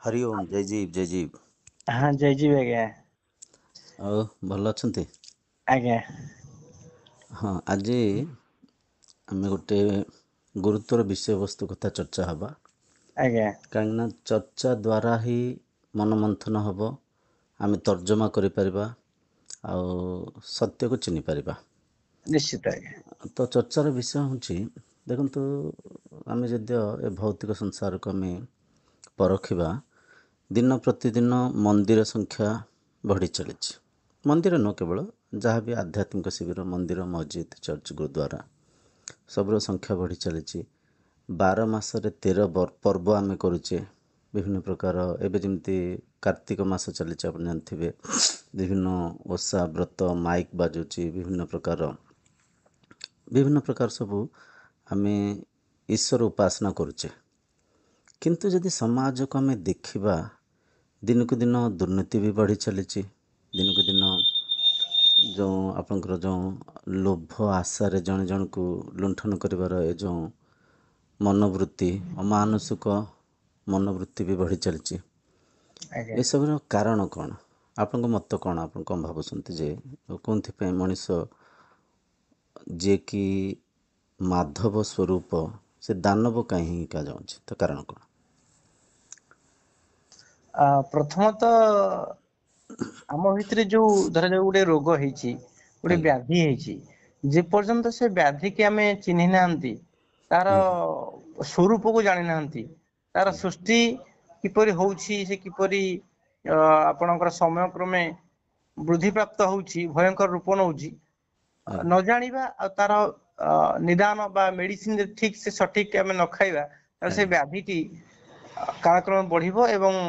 ହରି ଓମ୍ ଜୟଜୀବ ଜୟଜୀବ। ହଁ ଜୟଜୀବ ଆଜ୍ଞା। ଆଉ ଭଲ ଅଛନ୍ତି? ଆଜ୍ଞା। ହଁ, ଆଜି ଆମେ ଗୋଟେ ଗୁରୁତ୍ୱର ବିଷୟବସ୍ତୁ କଥା ଚର୍ଚ୍ଚା ହେବା। ଆଜ୍ଞା। କାହିଁକିନା ଚର୍ଚ୍ଚା ଦ୍ୱାରା ହିଁ ମନମନ୍ଥନ ହେବ, ଆମେ ତର୍ଜମା କରିପାରିବା ଆଉ ସତ୍ୟକୁ ଚିହ୍ନିପାରିବା। ନିଶ୍ଚିତ ଆଜ୍ଞା। ତ ଚର୍ଚ୍ଚାର ବିଷୟ ହେଉଛି, ଦେଖନ୍ତୁ, ଆମେ ଯଦିଓ ଏ ଭୌତିକ ସଂସାରକୁ ଆମେ ପରଖିବା, ଦିନ ପ୍ରତିଦିନ ମନ୍ଦିର ସଂଖ୍ୟା ବଢ଼ି ଚାଲିଛି। ମନ୍ଦିର ନୁହେଁ କେବଳ, ଯାହା ବି ଆଧ୍ୟାତ୍ମିକ ଶିବିର, ମନ୍ଦିର, ମସଜିଦ୍, ଚର୍ଚ୍ଚ, ଗୁରୁଦ୍ୱାର ସବୁର ସଂଖ୍ୟା ବଢ଼ି ଚାଲିଛି। 12 ମାସରେ 13 ପର୍ବ ଆମେ କରୁଛେ। ବିଭିନ୍ନ ପ୍ରକାର, ଏବେ ଯେମିତି କାର୍ତ୍ତିକ ମାସ ଚାଲିଛି ଆପଣ ଜାଣିଥିବେ, ବିଭିନ୍ନ ଓଷା ବ୍ରତ, ମାଇକ୍ ବାଜୁଛି, ବିଭିନ୍ନ ପ୍ରକାର ସବୁ ଆମେ ଈଶ୍ୱର ଉପାସନା କରୁଛେ। କିନ୍ତୁ ଯଦି ସମାଜକୁ ଆମେ ଦେଖିବା, ଦିନକୁ ଦିନ ଦୁର୍ନୀତି ବି ବଢ଼ି ଚାଲିଛି। ଦିନକୁ ଦିନ ଆପଣଙ୍କର ଯେଉଁ ଲୋଭ ଆଶାରେ ଜଣେ ଜଣକୁ ଲୁଣ୍ଠନ କରିବାର ଏ ଯେଉଁ ମନୋବୃତ୍ତି, ଅମାନୁଷିକ ମନୋବୃତ୍ତି ବି ବଢ଼ି ଚାଲିଛି। ଆଜ୍ଞା। ଏସବୁର କାରଣ କ'ଣ? ଆପଣଙ୍କ ମତ କ'ଣ? ଆପଣ କ'ଣ ଭାବୁଛନ୍ତି ଯେ କେଉଁଥିପାଇଁ ମଣିଷ, ଯିଏକି ମାଧବ ସ୍ୱରୂପ, ସେ ଦାନବ କାହିଁକା ଯାଉଛି? ତ କାରଣ କ'ଣ? ପ୍ରଥମତଃ ଆମ ଭିତରେ ଯୋଉ ଧରାଯାଉ ଗୋଟେ ରୋଗ ହେଇଛି, ଗୋଟେ ଆଜ୍ଞା ବ୍ୟାଧି ହେଇଛି, ଯେ ପର୍ଯ୍ୟନ୍ତ ସେ ବ୍ୟାଧିକି ଆମେ ଚିହ୍ନି ନାହାନ୍ତି, ତାର ଆଜ୍ଞା ସ୍ୱରୂପକୁ ଜାଣି ନାହାନ୍ତି, ତାର ଆଜ୍ଞା ସୃଷ୍ଟି କିପରି ହଉଛି, ସେ କିପରି ଆପଣଙ୍କର ସମୟ କ୍ରମେ ବୃଦ୍ଧି ପ୍ରାପ୍ତ ହଉଛି, ଭୟଙ୍କର ରୂପ ନଉଛି, ଆଜ୍ଞା ନ ଜାଣିବା ଆଉ ତାର ନିଦାନ ବା ମେଡିସିନ ଯଦି ଠିକ ସେ ସଠିକ ଆମେ ନ ଖାଇବା, ତାହେଲେ ସେ ଆଜ୍ଞା ବ୍ୟାଧିଟି କାଳକ୍ରମେ ବଢିବ ଏବଂ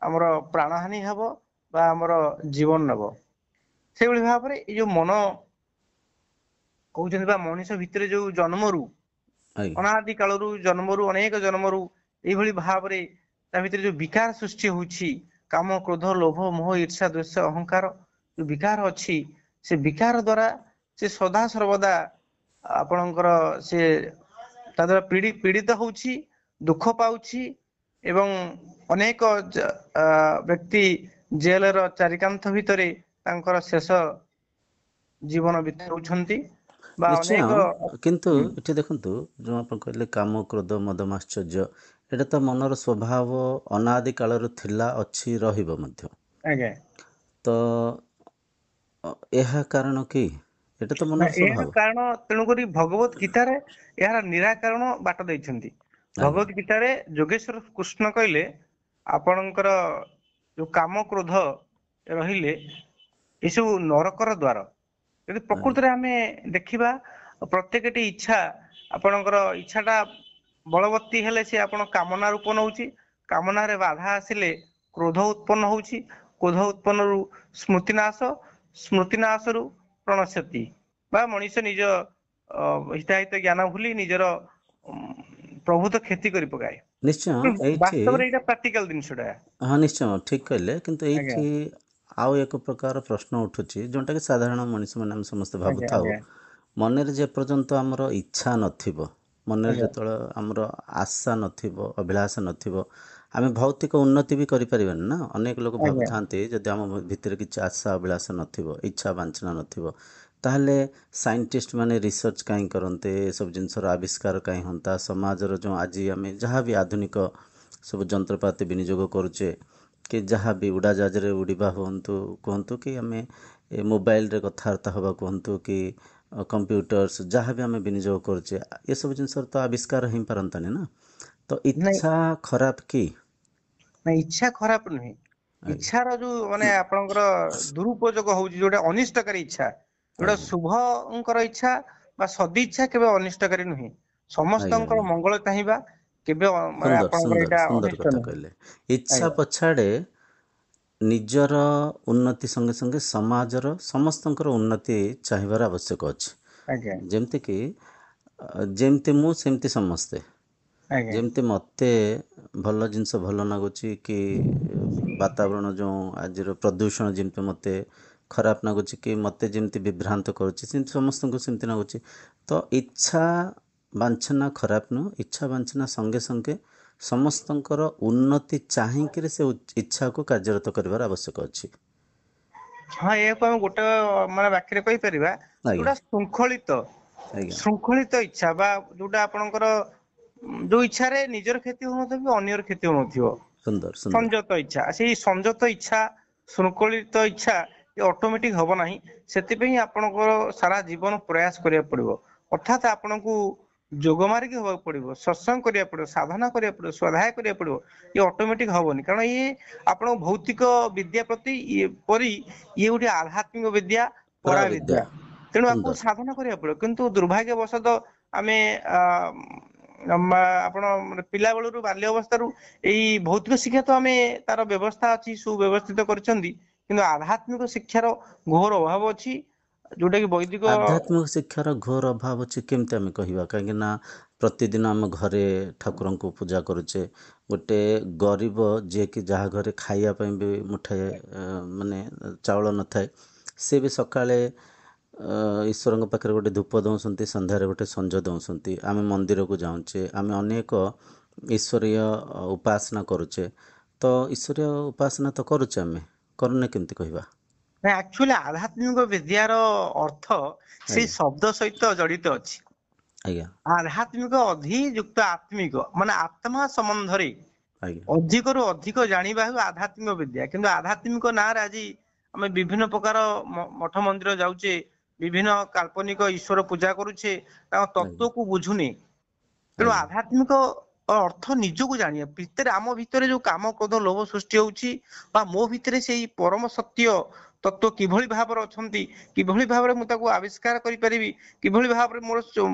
ଆମର ପ୍ରାଣହାନି ହେବ ବା ଆମର ଜୀବନ ନେବ। ସେଇଭଳି ଭାବରେ ଏଇ ଯୋଉ ମନ କହୁଛନ୍ତି ବା ମଣିଷ ଭିତରେ ଯୋଉ ଜନ୍ମରୁ, ଆଜ୍ଞା ଅନାଦି କାଳରୁ ଜନ୍ମରୁ, ଅନେକ ଜନ୍ମରୁ ଏଇଭଳି ଭାବରେ ତା ଭିତରେ ଯୋଉ ବିକାର ସୃଷ୍ଟି ହଉଛି, କାମ, କ୍ରୋଧ, ଲୋଭ, ମୋହ, ଈର୍ଷା, ଦ୍ୱେଷ, ଅହଙ୍କାର ଯୋଉ ବିକାର ଅଛି, ସେ ବିକାର ଦ୍ଵାରା ସେ ସଦା ସର୍ବଦା ଆପଣଙ୍କର ସେ ତା ଦ୍ଵାରା ପୀଡିତ ହଉଛି, ଦୁଃଖ ପାଉଛି ଏବଂ ଅନେକ ବ୍ୟକ୍ତି ଜେଲର ଚାରିକାନ୍ଥ ଭିତରେ ତାଙ୍କର ଶେଷ ଜୀବନ ବିତାଉଛନ୍ତି ବା ନିଶ୍ଚୟ। ଅନେକ କିନ୍ତୁ ଏଠି ଦେଖନ୍ତୁ, ଯେଉଁ ଆପଣ କହିଲେ କାମ, କ୍ରୋଧ, ମଦ, ମାଶ୍ଚର୍ଯ୍ୟ, ଏଇଟା ତ ମନର ସ୍ୱଭାବ, ଅନାଦି କାଳରୁ ଥିଲା, ଅଛି, ରହିବ ମଧ୍ୟ। ଆଜ୍ଞା। ତ ଏହା କାରଣ କି? ଏଇଟା ତ ନା ମନର ଏହାର ସ୍ୱଭାବ। କାରଣ, ତେଣୁକରି ଭଗବତ ଗୀତାରେ ଏହାର ନିରାକରଣ ବାଟ ଦେଇଛନ୍ତି। ଆଜ୍ଞା ଭଗବତ ଗୀତାରେ ଯୋଗେଶ୍ଵର କୃଷ୍ଣ କହିଲେ, ଆପଣଙ୍କର ଯୋଉ କାମ, କ୍ରୋଧ ରହିଲେ, ଏସବୁ ନରକର ଦ୍ୱାର। ଯଦି ଆଜ୍ଞା ପ୍ରକୃତରେ ଆମେ ଦେଖିବା, ପ୍ରତ୍ୟେକଟି ଇଚ୍ଛା, ଆପଣଙ୍କର ଇଚ୍ଛାଟା ବଳବତ୍ତୀ ହେଲେ ସେ ଆପଣ କାମନା ରୂପ ନଉଛି, କାମନାରେ ବାଧା ଆସିଲେ କ୍ରୋଧ ଉତ୍ପନ୍ନ ହଉଛି, କ୍ରୋଧ ଉତ୍ପନ୍ନରୁ ସ୍ମୃତିନାଶ, ସ୍ମୃତିନାଶରୁ ପ୍ରଣଶ୍ୟତି ବା ମଣିଷ ନିଜ ହିତାହିତ ଜ୍ଞାନ ଭୁଲି ନିଜର ପ୍ରଭୁତ କ୍ଷତି କରି ପକାଏ। ନିଶ୍ଚୟ। ଏଇଠି ବାସ୍ତବରେ ଏଇଟା ପ୍ରାକ୍ଟିକାଲ ଜିନିଷଟା। ହଁ, ନିଶ୍ଚୟ ଠିକ୍ କହିଲେ। କିନ୍ତୁ ଆଜ୍ଞା ଏଇଠି ଆଉ ଏକ ପ୍ରକାର ପ୍ରଶ୍ନ ଉଠୁଛି, ଯେଉଁଟାକି ସାଧାରଣ ମଣିଷମାନେ ଆମେ ସମସ୍ତେ ଆଜ୍ଞା ଭାବୁଥାଉ। ଆଜ୍ଞା ମନରେ ଯେ ପର୍ଯ୍ୟନ୍ତ ଆମର ଇଚ୍ଛା ନଥିବ, ମନରେ ଆଜ୍ଞା ଯେତେବେଳେ ଆମର ଆଶା ନଥିବ, ଅଭିଳାଷ ନଥିବ, ଆମେ ଭୌତିକ ଉନ୍ନତି ବି କରିପାରିବାନି ନା। ଅନେକ ଲୋକ ଆଜ୍ଞା ଭାବୁଥାନ୍ତି, ଯଦି ଆମ ଭିତରେ କିଛି ଆଶା ଅଭିଳାଷ ନଥିବ, ଇଚ୍ଛା ବାଞ୍ଛନା ନଥିବ, ତାହେଲେ ସାଇଣ୍ଟିଷ୍ଟ ମାନେ ରିସର୍ଚ୍ଚ କାହିଁ କରନ୍ତେ, ଏସବୁ ଜିନିଷର ଆବିଷ୍କାର କାହିଁ ହୁଅନ୍ତା, ସମାଜର ଯେଉଁ ଆଜି ଆମେ ଯାହା ବି ଆଧୁନିକ ସବୁ ଯନ୍ତ୍ରପାତି ବିନିଯୋଗ କରୁଛେ, କି ଯାହା ବି ଉଡ଼ାଜାହାଜରେ ଉଡ଼ିବା କୁହନ୍ତୁ, କି ଆମେ ଏ ମୋବାଇଲରେ କଥାବାର୍ତ୍ତା ହେବା କୁହନ୍ତୁ, କି କମ୍ପ୍ୟୁଟର୍ସ ଯାହା ବି ଆମେ ବିନିଯୋଗ କରୁଛେ, ଏସବୁ ଜିନିଷର ତ ଆବିଷ୍କାର ହେଇପାରନ୍ତାନି ନା। ତ ନାଇଁ ଇଚ୍ଛା ଖରାପ କି? ନାଇଁ, ଇଚ୍ଛା ଖରାପ ନୁହେଁ। ଆଜ୍ଞା ଇଚ୍ଛାର ଯୋଉ ମାନେ ଆପଣଙ୍କର ଦୁରୁପଯୋଗ ହଉଛି, ଯୋଉଟା ଅନିଷ୍ଟକାରୀ ଇଚ୍ଛା, ଯୋଉଟା ଆଜ୍ଞା ଶୁଭଙ୍କର ଇଚ୍ଛା ବା ସଦିଚ୍ଛା କେବେ ଅନିଷ୍ଟକାରୀ ନୁହେଁ। ଆଜ୍ଞା ସମସ୍ତଙ୍କର ଆଜ୍ଞା ମଙ୍ଗଳ ଚାହିଁବା କେବେ ମାନେ ସୁନ୍ଦର ଆପଣଙ୍କର ସୁନ୍ଦର ଏଇଟା ସୁନ୍ଦର ଅନିଷ୍ଟ କଥା ନୁହେଁ। କହିଲେ। ଇଚ୍ଛା ଆଜ୍ଞା ପଛାଡ଼େ ନିଜର ଉନ୍ନତି ସଙ୍ଗେ ସଙ୍ଗେ ସମାଜର ସମସ୍ତଙ୍କର ଉନ୍ନତି ଚାହିଁବାର ଆବଶ୍ୟକ ଅଛି। ଆଜ୍ଞା ଯେମିତିକି ଯେମିତି ମୁଁ ସେମିତି ସମସ୍ତେ। ଆଜ୍ଞା ଯେମିତି ମୋତେ ଭଲ ଜିନିଷ ଭଲ ଲାଗୁଛି, କି ବାତାବରଣ ଯେଉଁ ଆଜିର ପ୍ରଦୂଷଣ ଯେମିତି ମୋତେ ଖରାପ ଲାଗୁଛି, କି ମୋତେ ଯେମିତି ବିଭ୍ରାନ୍ତ କରୁଛି, ସେମିତି ସମସ୍ତଙ୍କୁ ସେମିତି ଲାଗୁଛି। ତ ଇଚ୍ଛା ବାଞ୍ଛନା ଖରାପ ନୁହଁ। ଇଚ୍ଛା ବାଞ୍ଛନା ସଙ୍ଗେ ସଙ୍ଗେ ସମସ୍ତଙ୍କର ଉନ୍ନତି ଚାହିଁକିରି ସେ ଇଚ୍ଛାକୁ କାର୍ଯ୍ୟରତ କରିବାର ଆବଶ୍ୟକ ଅଛି। ହଁ, ଏହାକୁ ଆମେ ଗୋଟେ ମାନେ ବାକ୍ୟରେ କହିପାରିବା, ଆଜ୍ଞା ଯୋଉଟା ଶୃଙ୍ଖଳିତ ଆଜ୍ଞା ଶୃଙ୍ଖଳିତ ଇଚ୍ଛା, ବା ଯୋଉଟା ଆପଣଙ୍କର ଯୋଉ ଇଚ୍ଛାରେ ନିଜର କ୍ଷତି ହଉନଥିବ କି ଅନ୍ୟର କ୍ଷତି ହଉନଥିବ, ସୁନ୍ଦର ସୁନ୍ଦର। ସଂଯତ ଇଚ୍ଛା। ସେଇ ସଂଯତ ଇଚ୍ଛା, ଶୃଙ୍ଖଳିତ ଇଚ୍ଛା ଏ ଅଟୋମେଟିକ ହବ ନାହିଁ। ସେଥିପାଇଁ ଆପଣଙ୍କର ସାରା ଜୀବନ ପ୍ରୟାସ କରିବାକୁ ପଡିବ। ଅର୍ଥାତ୍ ଆପଣଙ୍କୁ ଯୋଗ ମାର୍ଗୀ ହବାକୁ ପଡିବ, ସତ୍ସଙ୍ଗ କରିବାକୁ ପଡିବ, ସାଧନା କରିବାକୁ ପଡିବ, ସ୍ୱାଧ୍ୟାୟ କରିବାକୁ ପଡିବ। ଇଏ ଅଟୋମେଟିକ ହବନି, କାରଣ ଇଏ ଆପଣଙ୍କ ଭୌତିକ ବିଦ୍ୟା ପ୍ରତି ଇଏ ପରି ଇଏ ଗୋଟେ ଆଧ୍ୟାତ୍ମିକ ବିଦ୍ୟା, ପରା ବିଦ୍ୟା। ତେଣୁ ଆକୁ ସୁନ୍ଦର। ସାଧନା କରିବାକୁ ପଡିବ। କିନ୍ତୁ ଦୁର୍ଭାଗ୍ୟବଶତଃ ଆମେ ଆପଣ ପିଲା ବେଳରୁ, ବାଲ୍ୟ ଅବସ୍ଥାରୁ ଏଇ ଭୌତିକ ଶିକ୍ଷା ତ ଆମେ ତାର ବ୍ୟବସ୍ଥା ଅଛି, ସୁବ୍ୟବସ୍ଥିତ କରିଛନ୍ତି, କିନ୍ତୁ ଆଧ୍ୟାତ୍ମିକ ଶିକ୍ଷାର ଘୋର ଅଭାବ ଅଛି, ଯୋଉଟା କି ବୈଦିକ। ଆଧ୍ୟାତ୍ମିକ ଶିକ୍ଷାର ଘୋର ଅଭାବ ଅଛି କେମିତି ଆମେ କହିବା? କାହିଁକି ନା ପ୍ରତିଦିନ ଆମ ଘରେ ଠାକୁରଙ୍କୁ ପୂଜା କରୁଛେ। ଗୋଟେ ଗରିବ ଯିଏକି ଯାହା ଘରେ ଖାଇବା ପାଇଁ ବି ମୁଠାଏ ମାନେ ଚାଉଳ ନଥାଏ, ସେ ବି ସକାଳେ ଈଶ୍ୱରଙ୍କ ପାଖରେ ଗୋଟେ ଧୂପ ଦେଉଛନ୍ତି, ସନ୍ଧ୍ୟାରେ ଗୋଟେ ସଞ୍ଜ ଦେଉଛନ୍ତି। ଆମେ ମନ୍ଦିରକୁ ଯାଉଛେ, ଆମେ ଅନେକ ଈଶ୍ୱରୀୟ ଉପାସନା କରୁଛେ। ତ ଈଶ୍ୱରୀୟ ଉପାସନା ତ କରୁଛେ, ଆମେ କରୁନେ କେମିତି କହିବା? ନା, ଆକ୍ଚୁଆଲି ଆଧ୍ୟାତ୍ମିକ ବିଦ୍ୟାର ଅର୍ଥ ସେଇ ଆଜ୍ଞା ଶବ୍ଦ ସହିତ ଜଡିତ ଅଛି। ଆଜ୍ଞା ଆଧ୍ୟାତ୍ମିକ ଅଧିଯୁକ୍ତ ଆତ୍ମିକ, ମାନେ ଆତ୍ମା ସମ୍ବନ୍ଧରେ ଆଜ୍ଞା ଅଧିକରୁ ଅଧିକ ଜାଣିବା ହେଉ ଆଧ୍ୟାତ୍ମିକ ବିଦ୍ୟା। କିନ୍ତୁ ଆଧ୍ୟାତ୍ମିକ ନାଁରେ ଆଜି ଆମେ ବିଭିନ୍ନ ପ୍ରକାର ମଠ ମନ୍ଦିର ଯାଉଛେ, ବିଭିନ୍ନ କାଳ୍ପନିକ ଈଶ୍ୱର ପୂଜା କରୁଛେ, ତାଙ୍କ ଆଜ୍ଞା ତତ୍ଵକୁ ବୁଝୁନେ। ତେଣୁ ଆଜ୍ଞା ଆଧ୍ୟାତ୍ମିକ ଅର୍ଥ ନିଜକୁ ଜାଣିବା ଭିତରେ, ଆମ ଭିତରେ ଯୋଉ କାମ, କ୍ରୋଧ, ଲୋଭ ସୃଷ୍ଟି ହଉଛି, ବା ମୋ ଭିତରେ ସେଇ ପରମ ସତ୍ୟ ତତ୍ଵ କିଭଳି ଭାବରେ ଅଛନ୍ତି, କିଭଳି ଭାବରେ ମୁଁ ତାକୁ ଆବିଷ୍କାର କରିପାରିବି, କିଭଳି ଭାବରେ ମୋର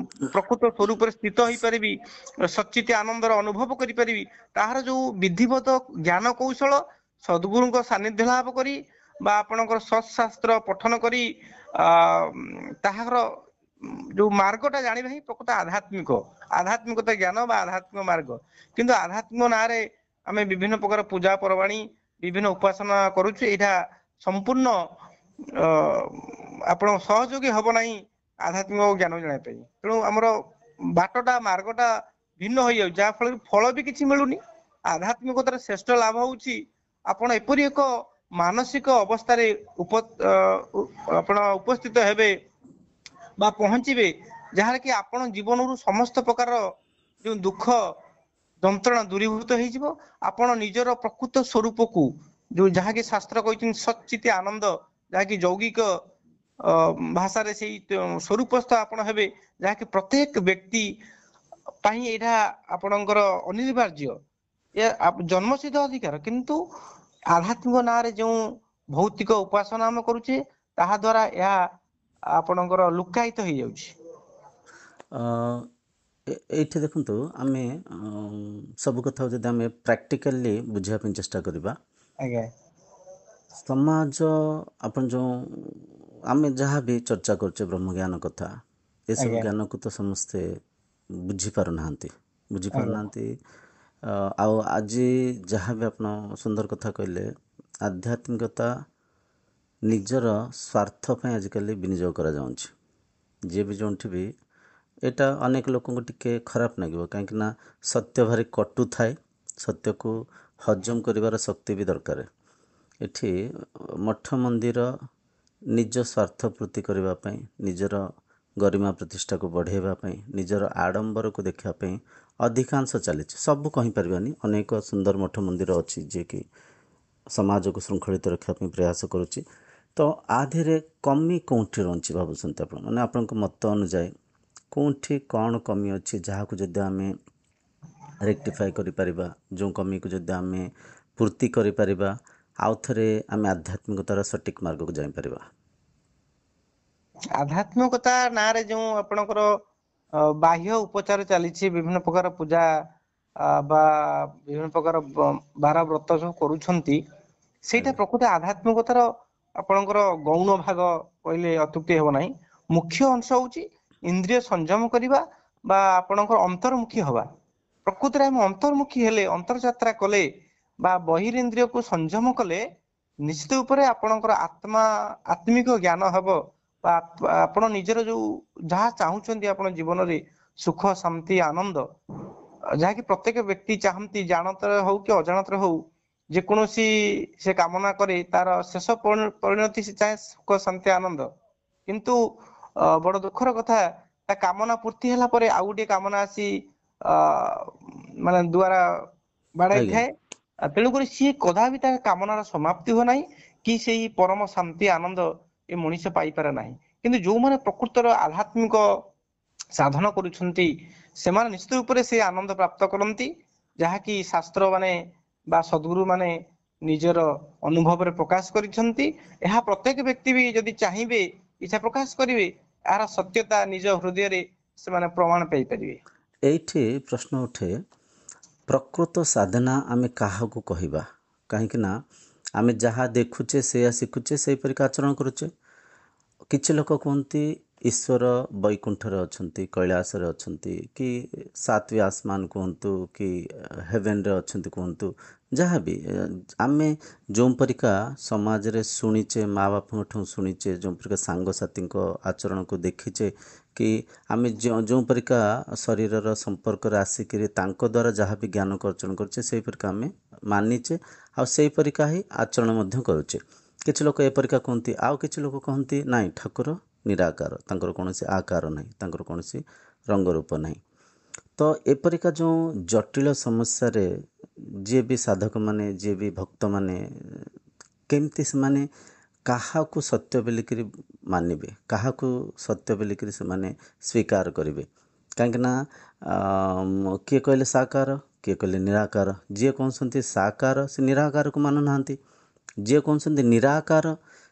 ପ୍ରକୃତ ସ୍ୱରୂପରେ ସ୍ଥିତ ହେଇପାରିବି, ସଚିତ ଆନନ୍ଦର ଅନୁଭବ କରିପାରିବି, ତାହାର ଯୋଉ ବିଧିବଦ୍ଧ ଜ୍ଞାନ କୌଶଳ, ସଦ୍ଗୁରୁଙ୍କ ସାନିଧ୍ୟ ଲାଭ କରି ବା ଆପଣଙ୍କର ସତ୍ଶାସ୍ତ୍ର ପଠନ କରି ତାହାର ଯୋଉ ମାର୍ଗଟା ଜାଣିବା ହିଁ ପ୍ରକୃତ ଆଧ୍ୟାତ୍ମିକତା ଜ୍ଞାନ ବା ଆଧ୍ୟାତ୍ମିକ ମାର୍ଗ। କିନ୍ତୁ ଆଧ୍ୟାତ୍ମିକ ନାଁରେ ଆମେ ବିଭିନ୍ନ ପ୍ରକାର ପୂଜା ପର୍ବାଣୀ, ବିଭିନ୍ନ ଉପାସନା କରୁଛୁ। ଏଇଟା ସମ୍ପୂର୍ଣ୍ଣ ଆପଣ ସହଯୋଗୀ ହବ ନାହିଁ ଆଧ୍ୟାତ୍ମିକ ଜ୍ଞାନ ଜାଣିବା ପାଇଁ। ତେଣୁ ଆମର ବାଟଟା, ମାର୍ଗଟା ଭିନ୍ନ ହେଇଯାଉଛି, ଯାହା ଫଳରେ ଫଳ ବି କିଛି ମିଳୁନି। ଆଧ୍ୟାତ୍ମିକତାର ଶ୍ରେଷ୍ଠ ଲାଭ ହଉଛି ଆପଣ ଏପରି ଏକ ମାନସିକ ଅବସ୍ଥାରେ ଆପଣ ଉପସ୍ଥିତ ହେବେ ବା ପହଞ୍ଚିବେ, ଯାହାର କି ଆପଣ ଜୀବନରୁ ସମସ୍ତ ପ୍ରକାର ଯୋଉ ଦୁଃଖ ଯନ୍ତ୍ରଣା ଦୂରୀଭୂତ ହେଇଯିବ। ଆପଣ ନିଜର ପ୍ରକୃତ ସ୍ୱରୂପକୁ, ଯୋଉ ଯାହାକି ଶାସ୍ତ୍ର କହିଛନ୍ତି ସଚିତ ଆନନ୍ଦ, ଯାହାକି ଯୌଗିକ ଭାଷାରେ ସେଇ ସ୍ୱରୂପସ୍ଥ ଆପଣ ହେବେ, ଯାହାକି ପ୍ରତ୍ୟେକ ବ୍ୟକ୍ତି ପାଇଁ ଏଇଟା ଆପଣଙ୍କର ଅନିବାର୍ଯ୍ୟ, ଏ ଜନ୍ମସିଦ୍ଧ ଅଧିକାର। କିନ୍ତୁ ଆଧ୍ୟାତ୍ମିକ ନାଁରେ ଯେଉଁ ଭୌତିକ ଉପାସନା ଆମେ କରୁଛେ, ତାହା ଦ୍ଵାରା ଏହା ଆପଣଙ୍କର ଲୁକାୟିତ ହେଇଯାଉଛି। ଏଇଠି ଦେଖନ୍ତୁ, ଆମେ ସବୁ କଥାକୁ ଯଦି ଆମେ ପ୍ରାକ୍ଟିକାଲି ବୁଝିବା ପାଇଁ ଚେଷ୍ଟା କରିବା, ଆଜ୍ଞା ସମାଜ, ଆପଣ ଯେଉଁ ଆମେ ଯାହା ବି ଚର୍ଚ୍ଚା କରୁଛେ ବ୍ରହ୍ମଜ୍ଞାନ କଥା, ଏସବୁ ଆଜ୍ଞା ଜ୍ଞାନକୁ ତ ସମସ୍ତେ ବୁଝିପାରୁନାହାନ୍ତି ଆଜ୍ଞା ବୁଝିପାରୁନାହାନ୍ତି ଆଉ ଆଜି ଯାହା ବି ଆପଣ ସୁନ୍ଦର କଥା କହିଲେ, ଆଧ୍ୟାତ୍ମିକତା ନିଜର ସ୍ୱାର୍ଥ ପାଇଁ ଆଜିକାଲି ବିନିଯୋଗ କରାଯାଉଛି। ଯିଏ ବି ଯେଉଁଠି ବି, ଏଇଟା ଅନେକ ଲୋକଙ୍କୁ ଟିକେ ଖରାପ ଲାଗିବ, କାହିଁକିନା ସତ୍ୟ ଭାରି କଟୁ ଥାଏ, ସତ୍ୟକୁ ହଜମ କରିବାର ଶକ୍ତି ବି ଦରକାର। ଏଠି ମଠ ମନ୍ଦିର ନିଜ ସ୍ୱାର୍ଥ ପୂର୍ତ୍ତି କରିବା ପାଇଁ, ନିଜର ଗରିମା ପ୍ରତିଷ୍ଠାକୁ ବଢ଼ାଇବା ପାଇଁ, ନିଜର ଆଡ଼ମ୍ବରକୁ ଦେଖିବା ପାଇଁ ଅଧିକାଂଶ ଚାଲିଛି। ସବୁ କହିପାରିବାନି, ଅନେକ ସୁନ୍ଦର ମଠ ମନ୍ଦିର ଅଛି ଯିଏକି ସମାଜକୁ ଶୃଙ୍ଖଳିତ ରଖିବା ପାଇଁ ପ୍ରୟାସ କରୁଛି। ତ ଆ ଦେହରେ କମି କେଉଁଠି ରହୁଛି ଭାବୁଛନ୍ତି ଆପଣ? ମାନେ ଆପଣଙ୍କ ମତ ଅନୁଯାୟୀ କେଉଁଠି କ'ଣ କମି ଅଛି, ଯାହାକୁ ଯଦି ଆମେ ରେକ୍ଟିଫାଏ କରିପାରିବା, ଯେଉଁ କମିକୁ ଯଦି ଆମେ ପୂର୍ତ୍ତି କରିପାରିବା, ଆଉ ଥରେ ଆମେ ଆଧ୍ୟାତ୍ମିକତାର ସଠିକ୍ ମାର୍ଗକୁ ଯାଇପାରିବା? ଆଧ୍ୟାତ୍ମିକତା ନାଁରେ ଯୋଉ ଆପଣଙ୍କର ବାହ୍ୟ ଉପଚାର ଚାଲିଛି, ବିଭିନ୍ନ ପ୍ରକାର ପୂଜା ବା ବିଭିନ୍ନ ପ୍ରକାର ବାର ବ୍ରତ ସବୁ କରୁଛନ୍ତି, ସେଇଟା ଆଜ୍ଞା ପ୍ରକୃତ ଆଧ୍ୟାତ୍ମିକତାର ଆପଣଙ୍କର ଗୌଣ ଭାଗ କହିଲେ ଅତ୍ୟୁକ୍ତି ହେବ ନାହିଁ। ମୁଖ୍ୟ ଅଂଶ ହଉଛି ଇନ୍ଦ୍ରିୟ ସଂଯମ କରିବା ବା ଆପଣଙ୍କର ଅନ୍ତର୍ମୁଖୀ ହବା। ପ୍ରକୃତରେ ଆମେ ଅନ୍ତର୍ମୁଖୀ ହେଲେ, ଅନ୍ତର୍ଯାତ୍ରା କଲେ ବା ବହିରିନ୍ଦ୍ରିୟକୁ ସଂଯମ କଲେ, ନିଶ୍ଚିତ ଉପରେ ଆପଣଙ୍କର ଆତ୍ମିକ ଜ୍ଞାନ ହବ। ବା ଆପଣ ନିଜର ଯୋଉ ଯାହା ଚାହୁଁଛନ୍ତି ଆପଣ ଜୀବନରେ, ସୁଖ ଶାନ୍ତି ଆନନ୍ଦ, ଯାହାକି ପ୍ରତ୍ୟେକ ବ୍ୟକ୍ତି ଚାହାନ୍ତି, ଜାଣତରେ ହଉ କି ଅଜାଣତରେ ହଉ, ଯେକୌଣସି ସେ କାମନା କରେ ତାର ଶେଷ ପରିଣତି ସେ ଚାହେଁ ସୁଖ ଶାନ୍ତି ଆନନ୍ଦ। କିନ୍ତୁ ବଡ ଦୁଃଖର କଥା, ତା କାମନା ପୂର୍ତ୍ତି ହେଲା ପରେ ଆଉ ଗୋଟିଏ କାମନା ଆସି ଅ ମାନେ ଦ୍ଵାରା ବାଡାଇ ଆଜ୍ଞା ଥାଏ। ତେଣୁକରି ସିଏ କଦାପି ତା କାମନାର ସମାପ୍ତି ହୁଏ ନାହିଁ, କି ସେଇ ପରମ ଶାନ୍ତି ଆନନ୍ଦ ଏ ମଣିଷ ପାଇପାରେ ନାହିଁ। କିନ୍ତୁ ଯୋଉମାନେ ପ୍ରକୃତର ଆଧ୍ୟାତ୍ମିକ ସାଧନ କରୁଛନ୍ତି, ସେମାନେ ନିଶ୍ଚିତ ରୂପରେ ସେ ଆନନ୍ଦ ପ୍ରାପ୍ତ କରନ୍ତି, ଯାହାକି ଶାସ୍ତ୍ର ମାନେ ବା ସଦ୍ଗୁରୁ ମାନେ ନିଜର ଅନୁଭବରେ ପ୍ରକାଶ କରିଛନ୍ତି। ଏହା ପ୍ରତ୍ୟେକ ବ୍ୟକ୍ତି ବି ଯଦି ଚାହିଁବେ, ଇଚ୍ଛା ପ୍ରକାଶ କରିବେ, ଏହାର ସତ୍ୟତା ନିଜ ହୃଦୟରେ ସେମାନେ ପ୍ରମାଣ ପାଇପାରିବେ। ଏଇଠି ପ୍ରଶ୍ନ ଉଠେ, ପ୍ରକୃତ ସାଧନା ଆମେ କାହାକୁ କହିବା? କାହିଁକି ନା ଆମେ ଯାହା ଦେଖୁଛେ ସେଇଆ ଶିଖୁଛେ, ସେଇପରିକା ଆଚରଣ କରୁଛେ। କିଛି ଲୋକ କୁହନ୍ତି ଈଶ୍ୱର ବୈକୁଣ୍ଠରେ ଅଛନ୍ତି, କୈଳାସରେ ଅଛନ୍ତି, କି ସାତ୍ୱୀ ଆସମାନ କୁହନ୍ତୁ, କି ହେଭେନରେ ଅଛନ୍ତି କୁହନ୍ତୁ। ଯାହା ବି ଆମେ ଯେଉଁ ପରିକା ସମାଜରେ ଶୁଣିଛେ, ମା ବାପାଙ୍କଠୁ ଶୁଣିଛେ, ଯେଉଁ ପରିକା ସାଙ୍ଗସାଥୀଙ୍କ ଆଚରଣକୁ ଦେଖିଛେ, କି ଆମେ ଯେଉଁ ପରିକା ଶରୀରର ସମ୍ପର୍କରେ ଆସିକିରି ତାଙ୍କ ଦ୍ୱାରା ଯାହା ବି ଜ୍ଞାନ ଅର୍ଜନ କରୁଛେ, ସେଇପରିକା ଆମେ ମାନିଛେ, ଆଉ ସେଇପରିକା ହିଁ ଆଚରଣ ମଧ୍ୟ କରୁଛେ। କିଛି ଲୋକ ଏପରିକା କୁହନ୍ତି, ଆଉ କିଛି ଲୋକ କହନ୍ତି ନାଇଁ, ଠାକୁର ନିରାକାର, ତାଙ୍କର କୌଣସି ଆକାର ନାହିଁ, ତାଙ୍କର କୌଣସି ରଙ୍ଗରୂପ ନାହିଁ। ତ ଏପରିକା ଯେଉଁ ଜଟିଳ ସମସ୍ୟାରେ ଯିଏ ବି ସାଧକମାନେ, ଯିଏ ବି ଭକ୍ତମାନେ, କେମିତି ସେମାନେ କାହାକୁ ସତ୍ୟ ବୋଲିକିରି ମାନିବେ, କାହାକୁ ସତ୍ୟ ବୋଲିକିରି ସେମାନେ ସ୍ୱୀକାର କରିବେ? କାହିଁକିନା କିଏ କହିଲେ ସାକାର, କିଏ କହିଲେ ନିରାକାର। ଯିଏ କହୁଛନ୍ତି ସାକାର, ସେ ନିରାକାରକୁ ମାନୁନାହାନ୍ତି। ଯିଏ କହୁଛନ୍ତି ନିରାକାର,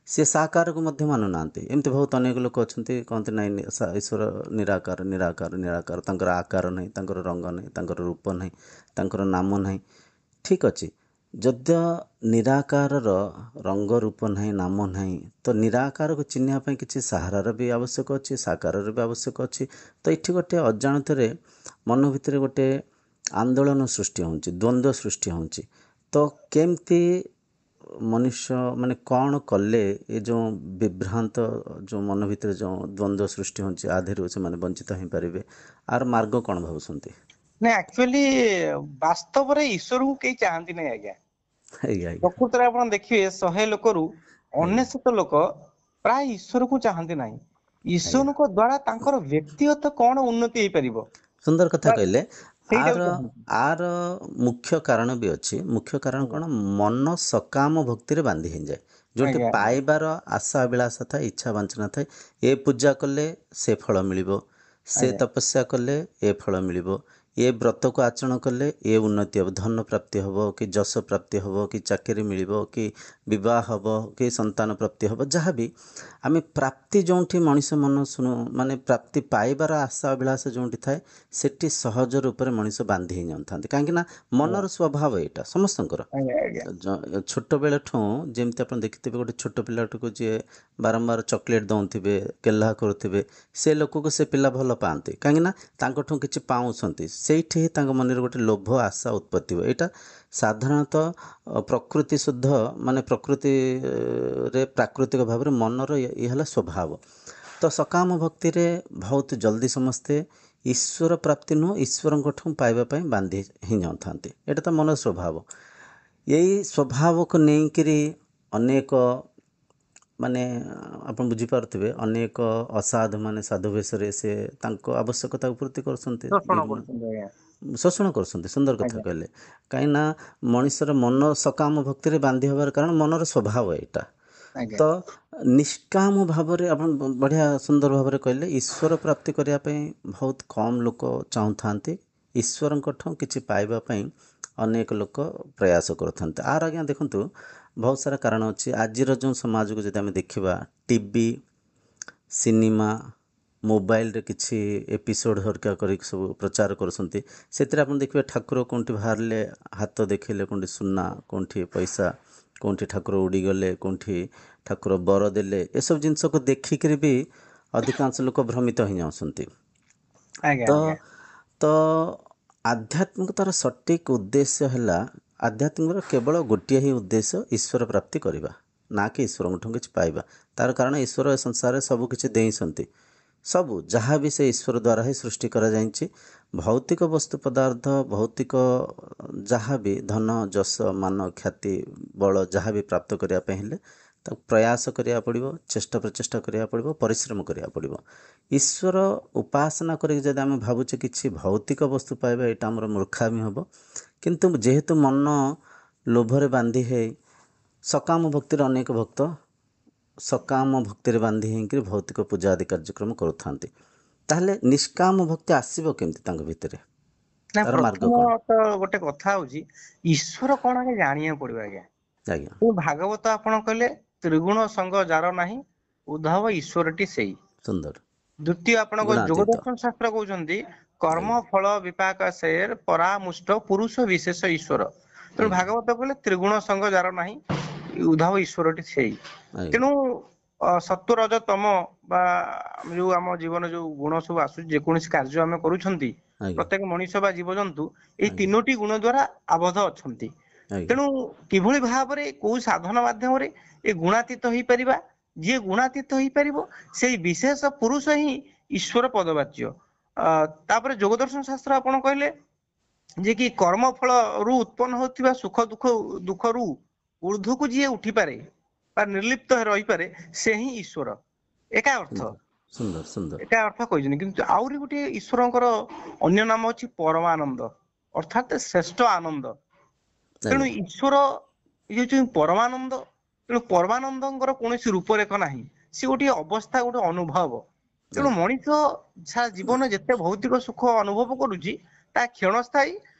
ସେ ସାକାରକୁ ମଧ୍ୟ ମାନୁନାହାନ୍ତି। ଏମିତି ବହୁତ ଅନେକ ଲୋକ ଅଛନ୍ତି, କହନ୍ତି ନାଇଁ ଈଶ୍ୱର ନିରାକାର, ନିରାକାର, ନିରାକାର, ତାଙ୍କର ଆକାର ନାହିଁ, ତାଙ୍କର ରଙ୍ଗ ନାହିଁ, ତାଙ୍କର ରୂପ ନାହିଁ, ତାଙ୍କର ନାମ ନାହିଁ। ଠିକ୍ ଅଛି, ଯଦ୍ୟ ନିରାକାରର ରଙ୍ଗ ରୂପ ନାହିଁ, ନାମ ନାହିଁ, ତ ନିରାକାରକୁ ଚିହ୍ନିବା ପାଇଁ କିଛି ସାହାରାର ବି ଆବଶ୍ୟକ ଅଛି, ସାକାରର ବି ଆବଶ୍ୟକ ଅଛି। ତ ଏଠି ଗୋଟେ ଅଜାଣତରେ ମନ ଭିତରେ ଗୋଟେ ଆନ୍ଦୋଳନ ସୃଷ୍ଟି ହେଉଛି, ଦ୍ୱନ୍ଦ୍ୱ ସୃଷ୍ଟି ହେଉଛି। ତ କେମିତି ମନୁଷ୍ୟ ମାନେ କ'ଣ କଲେ ଏ ଯେଉଁ ବିଭ୍ରାନ୍ତ ଯେଉଁ ମନ ଭିତରେ ଯେଉଁ ଦ୍ୱନ୍ଦ୍ୱ ସୃଷ୍ଟି ହେଉଛି, ଆଧିରୁ ସେମାନେ ବଞ୍ଚିତ ହୋଇପାରିବେ? ଆର ମାର୍ଗ କ'ଣ ଭାବୁଛନ୍ତି? ନାଇଁ, ଆକ୍ଚୁଆଲି ବାସ୍ତବରେ ଈଶ୍ୱରକୁ କେହି ଚାହାନ୍ତି ନାହିଁ ଆଜ୍ଞା। ଆଜ୍ଞା ଆଜ୍ଞା ପ୍ରକୃତରେ ଆପଣ ଦେଖିବେ 100 ଲୋକରୁ ଆଜ୍ଞା 99 ଲୋକ ପ୍ରାୟ ଈଶ୍ୱରକୁ ଚାହାନ୍ତି ନାହିଁ। ଆଜ୍ଞା ଈଶ୍ୱରଙ୍କ ଦ୍ଵାରା ତାଙ୍କର ବ୍ୟକ୍ତିଗତ କ'ଣ ଉନ୍ନତି ହେଇପାରିବ, ସୁନ୍ଦର କଥା ବା କହିଲେ। ସେଇଟାକୁ ଆର ଚାହାନ୍ତି। ଆର ମୁଖ୍ୟ କାରଣ ବି ଅଛି। ମୁଖ୍ୟ କାରଣ ଆଜ୍ଞା କ'ଣ? ମନ ସକାମ ଭକ୍ତିରେ ବାନ୍ଧି ହେଇଯାଏ, ଯେଉଁଠି ଆଜ୍ଞା ପାଇବାର ଆଶା ଅଭିଳାଷା ଥାଏ, ଇଚ୍ଛା ବାଞ୍ଚନା ଥାଏ। ଏ ପୂଜା କଲେ ସେ ଫଳ ମିଳିବ, ସେ ଆଜ୍ଞା ତପସ୍ୟା କଲେ ଏ ଫଳ ମିଳିବ, ଏ ବ୍ରତକୁ ଆଚରଣ କଲେ ଏ ଉନ୍ନତି ହେବ, ଧନ ପ୍ରାପ୍ତି ହେବ, କି ଯଶ ପ୍ରାପ୍ତି ହେବ, କି ଚାକିରି ମିଳିବ, କି ବିବାହ ହେବ, କି ସନ୍ତାନ ପ୍ରାପ୍ତି ହେବ। ଯାହା ବି ଆମେ ପ୍ରାପ୍ତି ଯେଉଁଠି ମଣିଷ ମନ ମାନେ ପ୍ରାପ୍ତି ପାଇବାର ଆଶା ଅଭିଳାଷ ଯେଉଁଠି ଥାଏ, ସେଠି ସହଜ ରୂପରେ ମଣିଷ ବାନ୍ଧି ହେଇଯାଉଥାନ୍ତି। କାହିଁକିନା ମନର ସ୍ୱଭାବ ଏଇଟା ସମସ୍ତଙ୍କର। ଆଜ୍ଞା ଆଜ୍ଞା ଛୋଟବେଳଠୁ ଯେମିତି ଆପଣ ଦେଖିଥିବେ, ଗୋଟେ ଛୋଟ ପିଲାଟିକୁ ଯିଏ ବାରମ୍ବାର ଚକୋଲେଟ୍ ଦେଉଥିବେ, ଗେହ୍ଲା କରୁଥିବେ, ସେ ଲୋକକୁ ସେ ପିଲା ଭଲ ପାଆନ୍ତି। କାହିଁକିନା ତାଙ୍କଠୁ କିଛି ପାଉଛନ୍ତି, ସେଇଠି ହିଁ ତାଙ୍କ ମନରେ ଗୋଟେ ଲୋଭ ଆଶା ଉତ୍ପତ୍ତି ହୁଏ। ଏଇଟା ସାଧାରଣତଃ ପ୍ରକୃତି ଶୁଦ୍ଧ, ମାନେ ପ୍ରକୃତିରେ ପ୍ରାକୃତିକ ଭାବରେ ମନର ଇଏ ହେଲା ସ୍ୱଭାବ। ତ ସକାମ ଭକ୍ତିରେ ବହୁତ ଜଲ୍ଦି ସମସ୍ତେ ଈଶ୍ୱର ପ୍ରାପ୍ତି ନୁହଁ, ଈଶ୍ୱରଙ୍କଠୁ ପାଇବା ପାଇଁ ବାନ୍ଧି ହେଇଯାଉଥାନ୍ତି। ଏଇଟା ତ ମନର ସ୍ୱଭାବ। ଏଇ ସ୍ୱଭାବକୁ ନେଇକରି ଅନେକ ମାନେ ଆପଣ ବୁଝିପାରୁଥିବେ, ଅନେକ ଅସାଧୁ ମାନେ ସାଧୁ ବେଶରେ ସେ ତାଙ୍କ ଆବଶ୍ୟକତାକୁ ପୂର୍ତ୍ତି କରୁଛନ୍ତି, ଶୋଷଣ ବିଭିନ୍ନ କରୁଛନ୍ତି ଆଜ୍ଞା। ଶୋଷଣ କରୁଛନ୍ତି। ସୁନ୍ଦର କଥା ଆଜ୍ଞା କହିଲେ। କାହିଁକିନା ମଣିଷର ମନ ସକାମ ଭକ୍ତିରେ ବାନ୍ଧି ହେବାର କାରଣ ମନର ସ୍ୱଭାବ ଏଇଟା। ଆଜ୍ଞା ତ ନିଷ୍କାମ ଭାବରେ ଆପଣ ବଢ଼ିଆ ସୁନ୍ଦର ଭାବରେ କହିଲେ, ଈଶ୍ୱର ପ୍ରାପ୍ତି କରିବା ପାଇଁ ବହୁତ କମ୍ ଲୋକ ଚାହୁଁଥାନ୍ତି, ଈଶ୍ୱରଙ୍କଠୁ କିଛି ପାଇବା ପାଇଁ ଅନେକ ଲୋକ ପ୍ରୟାସ କରୁଥାନ୍ତି। ଆର ଆଜ୍ଞା ଦେଖନ୍ତୁ, ବହୁତ ସାରା କାରଣ ଅଛି। ଆଜିର ଯେଉଁ ସମାଜକୁ ଯଦି ଆମେ ଦେଖିବା, ଟିଭି, ସିନେମା, ମୋବାଇଲରେ କିଛି ଏପିସୋଡ଼ ହରିକା କରିକି ସବୁ ପ୍ରଚାର କରୁଛନ୍ତି। ସେଥିରେ ଆପଣ ଦେଖିବେ ଠାକୁର କେଉଁଠି ବାହାରିଲେ ହାତ ଦେଖେଇଲେ କେଉଁଠି ସୁନା, କେଉଁଠି ପଇସା, କେଉଁଠି ଠାକୁର ଉଡ଼ିଗଲେ, କେଉଁଠି ଠାକୁର ବର ଦେଲେ, ଏସବୁ ଜିନିଷକୁ ଦେଖିକରି ବି ଅଧିକାଂଶ ଲୋକ ଭ୍ରମିତ ହେଇଯାଉଛନ୍ତି। ଆଜ୍ଞା ତ ଆଜ୍ଞା ତ ଆଧ୍ୟାତ୍ମିକତାର ସଠିକ୍ ଉଦ୍ଦେଶ୍ୟ ହେଲା, ଆଧ୍ୟାତ୍ମିକର କେବଳ ଗୋଟିଏ ହିଁ ଉଦ୍ଦେଶ୍ୟ, ଈଶ୍ୱର ପ୍ରାପ୍ତି କରିବା, ନା କି ଈଶ୍ୱରଙ୍କଠୁ କିଛି ପାଇବା। ତାର କାରଣ ଈଶ୍ୱର ଏ ସଂସାରରେ ସବୁ କିଛି ଦେଇଛନ୍ତି। ସବୁ ଯାହା ବି ସେ ଈଶ୍ୱର ଦ୍ୱାରା ହିଁ ସୃଷ୍ଟି କରାଯାଇଛି। ଭୌତିକ ବସ୍ତୁ ପଦାର୍ଥ, ଭୌତିକ ଯାହା ବି ଧନ ଯଶ ମାନ ଖ୍ୟାତି ବଳ ଯାହା ବି ପ୍ରାପ୍ତ କରିବା ପାଇଁ ହେଲେ ତାକୁ ପ୍ରୟାସ କରିବାକୁ ପଡ଼ିବ, ଚେଷ୍ଟା ପ୍ରଚେଷ୍ଟା କରିବାକୁ ପଡ଼ିବ, ପରିଶ୍ରମ କରିବାକୁ ପଡ଼ିବ। ଈଶ୍ୱର ଉପାସନା କରିକି ଯଦି ଆମେ ଭାବୁଛେ କିଛି ଭୌତିକ ବସ୍ତୁ ପାଇବା, ଏଇଟା ଆମର ମୂର୍ଖାମି ହେବ। କିନ୍ତୁ ଯେହେତୁ ମନ ଲୋଭରେ ବାନ୍ଧି ହେଇ ସକାମ ଭକ୍ତିର ଅନେକ ଭକ୍ତ ସକାମ ଭକ୍ତିରେ ବାନ୍ଧି ହେଇକି ଭୌତିକ ପୂଜା ଆଦି କାର୍ଯ୍ୟକ୍ରମ କରୁଥାନ୍ତି, ତାହେଲେ ନିଷ୍କାମ ଭକ୍ତି ଆସିବ କେମିତି ତାଙ୍କ ଭିତରେ? ନା ତାର ମାର୍ଗ ପ୍ରଥମ କ'ଣ? ତ ଗୋଟେ କଥା ହଉଛି ଈଶ୍ୱର କଣ ଆଗେ ଜାଣିବାକୁ ପଡିବ ଆଜ୍ଞା। ଆଜ୍ଞା, ଭାଗବତ ଆପଣ କହିଲେ ତ୍ରିଗୁଣ ସଙ୍ଗ ଯାର ନାହିଁ ଉଦ୍ଧବ ଈଶ୍ୱରଟି ସେଇ। ସୁନ୍ଦର। ଦ୍ୱିତୀୟ ଆପଣଙ୍କ ଗୁଣାତୀତ। ଯୋଗଦର୍ଶନ ଶାସ୍ତ୍ର କହୁଛନ୍ତି କର୍ମ ଆଜ୍ଞା, ଫଳ ବିପାକ ସେର ପରାମୁଷ୍ଟ ପୁରୁଷ ବିଶେଷ ଈଶ୍ୱର। ତେଣୁ ଆଜ୍ଞା, ଭାଗବତ କହିଲେ ତ୍ରିଗୁଣ ସଙ୍ଗ ଯାର ନାହିଁ ଉଦ୍ଧବ ଈଶ୍ୱରଟି ସେଇ। ଆଜ୍ଞା, ତେଣୁ ସତ୍ଵ ରଜ ତମ ବା ଯୋଉ ଆମ ଜୀବନ ଯୋଉ ଗୁଣ ସବୁ ଆସୁଛି, ଯେକୌଣସି କାର୍ଯ୍ୟ ଆମେ କରୁଛନ୍ତି, ଆଜ୍ଞା, ପ୍ରତ୍ୟେକ ମଣିଷ ବା ଜୀବଜନ୍ତୁ ଏଇ ଆଜ୍ଞା, ତିନୋଟି ଗୁଣ ଦ୍ଵାରା ଆବଦ୍ଧ ଅଛନ୍ତି। ଆଜ୍ଞା, ତେଣୁ କିଭଳି ଭାବରେ କୋଉ ସାଧନ ମାଧ୍ୟମରେ ଏ ଗୁଣାତୀତ ହେଇପାରିବା? ଯିଏ ଗୁଣାତୀତ ହେଇପାରିବ ସେଇ ବିଶେଷ ପୁରୁଷ ହିଁ ଈଶ୍ୱର ପଦବାଚ୍ୟ। ତାପରେ ଯୋଗଦର୍ଶନ ଶାସ୍ତ୍ର ଆପଣ କହିଲେ ଯେ କି କର୍ମ ଫଳରୁ ଉତ୍ପନ୍ନ ହଉଥିବା ସୁଖ ଦୁଃଖରୁ ଊର୍ଦ୍ଧ୍ୱକୁ ଯିଏ ଉଠିପାରେ ବା ନିର୍ଲିପ୍ତ ରହିପାରେ ସେ ହିଁ ଈଶ୍ୱର। ଏକା ଅର୍ଥ ସୁନ୍ଦର, ସୁନ୍ଦର, ସୁନ୍ଦର। ଏକା ଅର୍ଥ କହିଛନ୍ତି। କିନ୍ତୁ ଆହୁରି ଗୋଟିଏ ଈଶ୍ୱରଙ୍କର ଅନ୍ୟ ନାମ ଅଛି ପରମାନନ୍ଦ, ଅର୍ଥାତ ଶ୍ରେଷ୍ଠ ଆନନ୍ଦ। ତେଣୁ ଆଜ୍ଞା, ଈଶ୍ୱର ଇଏ ହଉଛନ୍ତି ପରମାନନ୍ଦ। ତେଣୁ ପରମାନନ୍ଦଙ୍କର କୌଣସି ରୂପରେଖ ନାହିଁ, ସେ ଗୋଟିଏ ଅବସ୍ଥା, ଗୋଟେ ଅନୁଭବ। ତେଣୁ ଆଜ୍ଞା, ମଣିଷ ସାରା ଜୀବନ ଯେତେ ଭୌତିକ ସୁଖ ଅନୁଭବ କରୁଛି, ତା କ୍ଷଣସ୍ଥାୟୀ,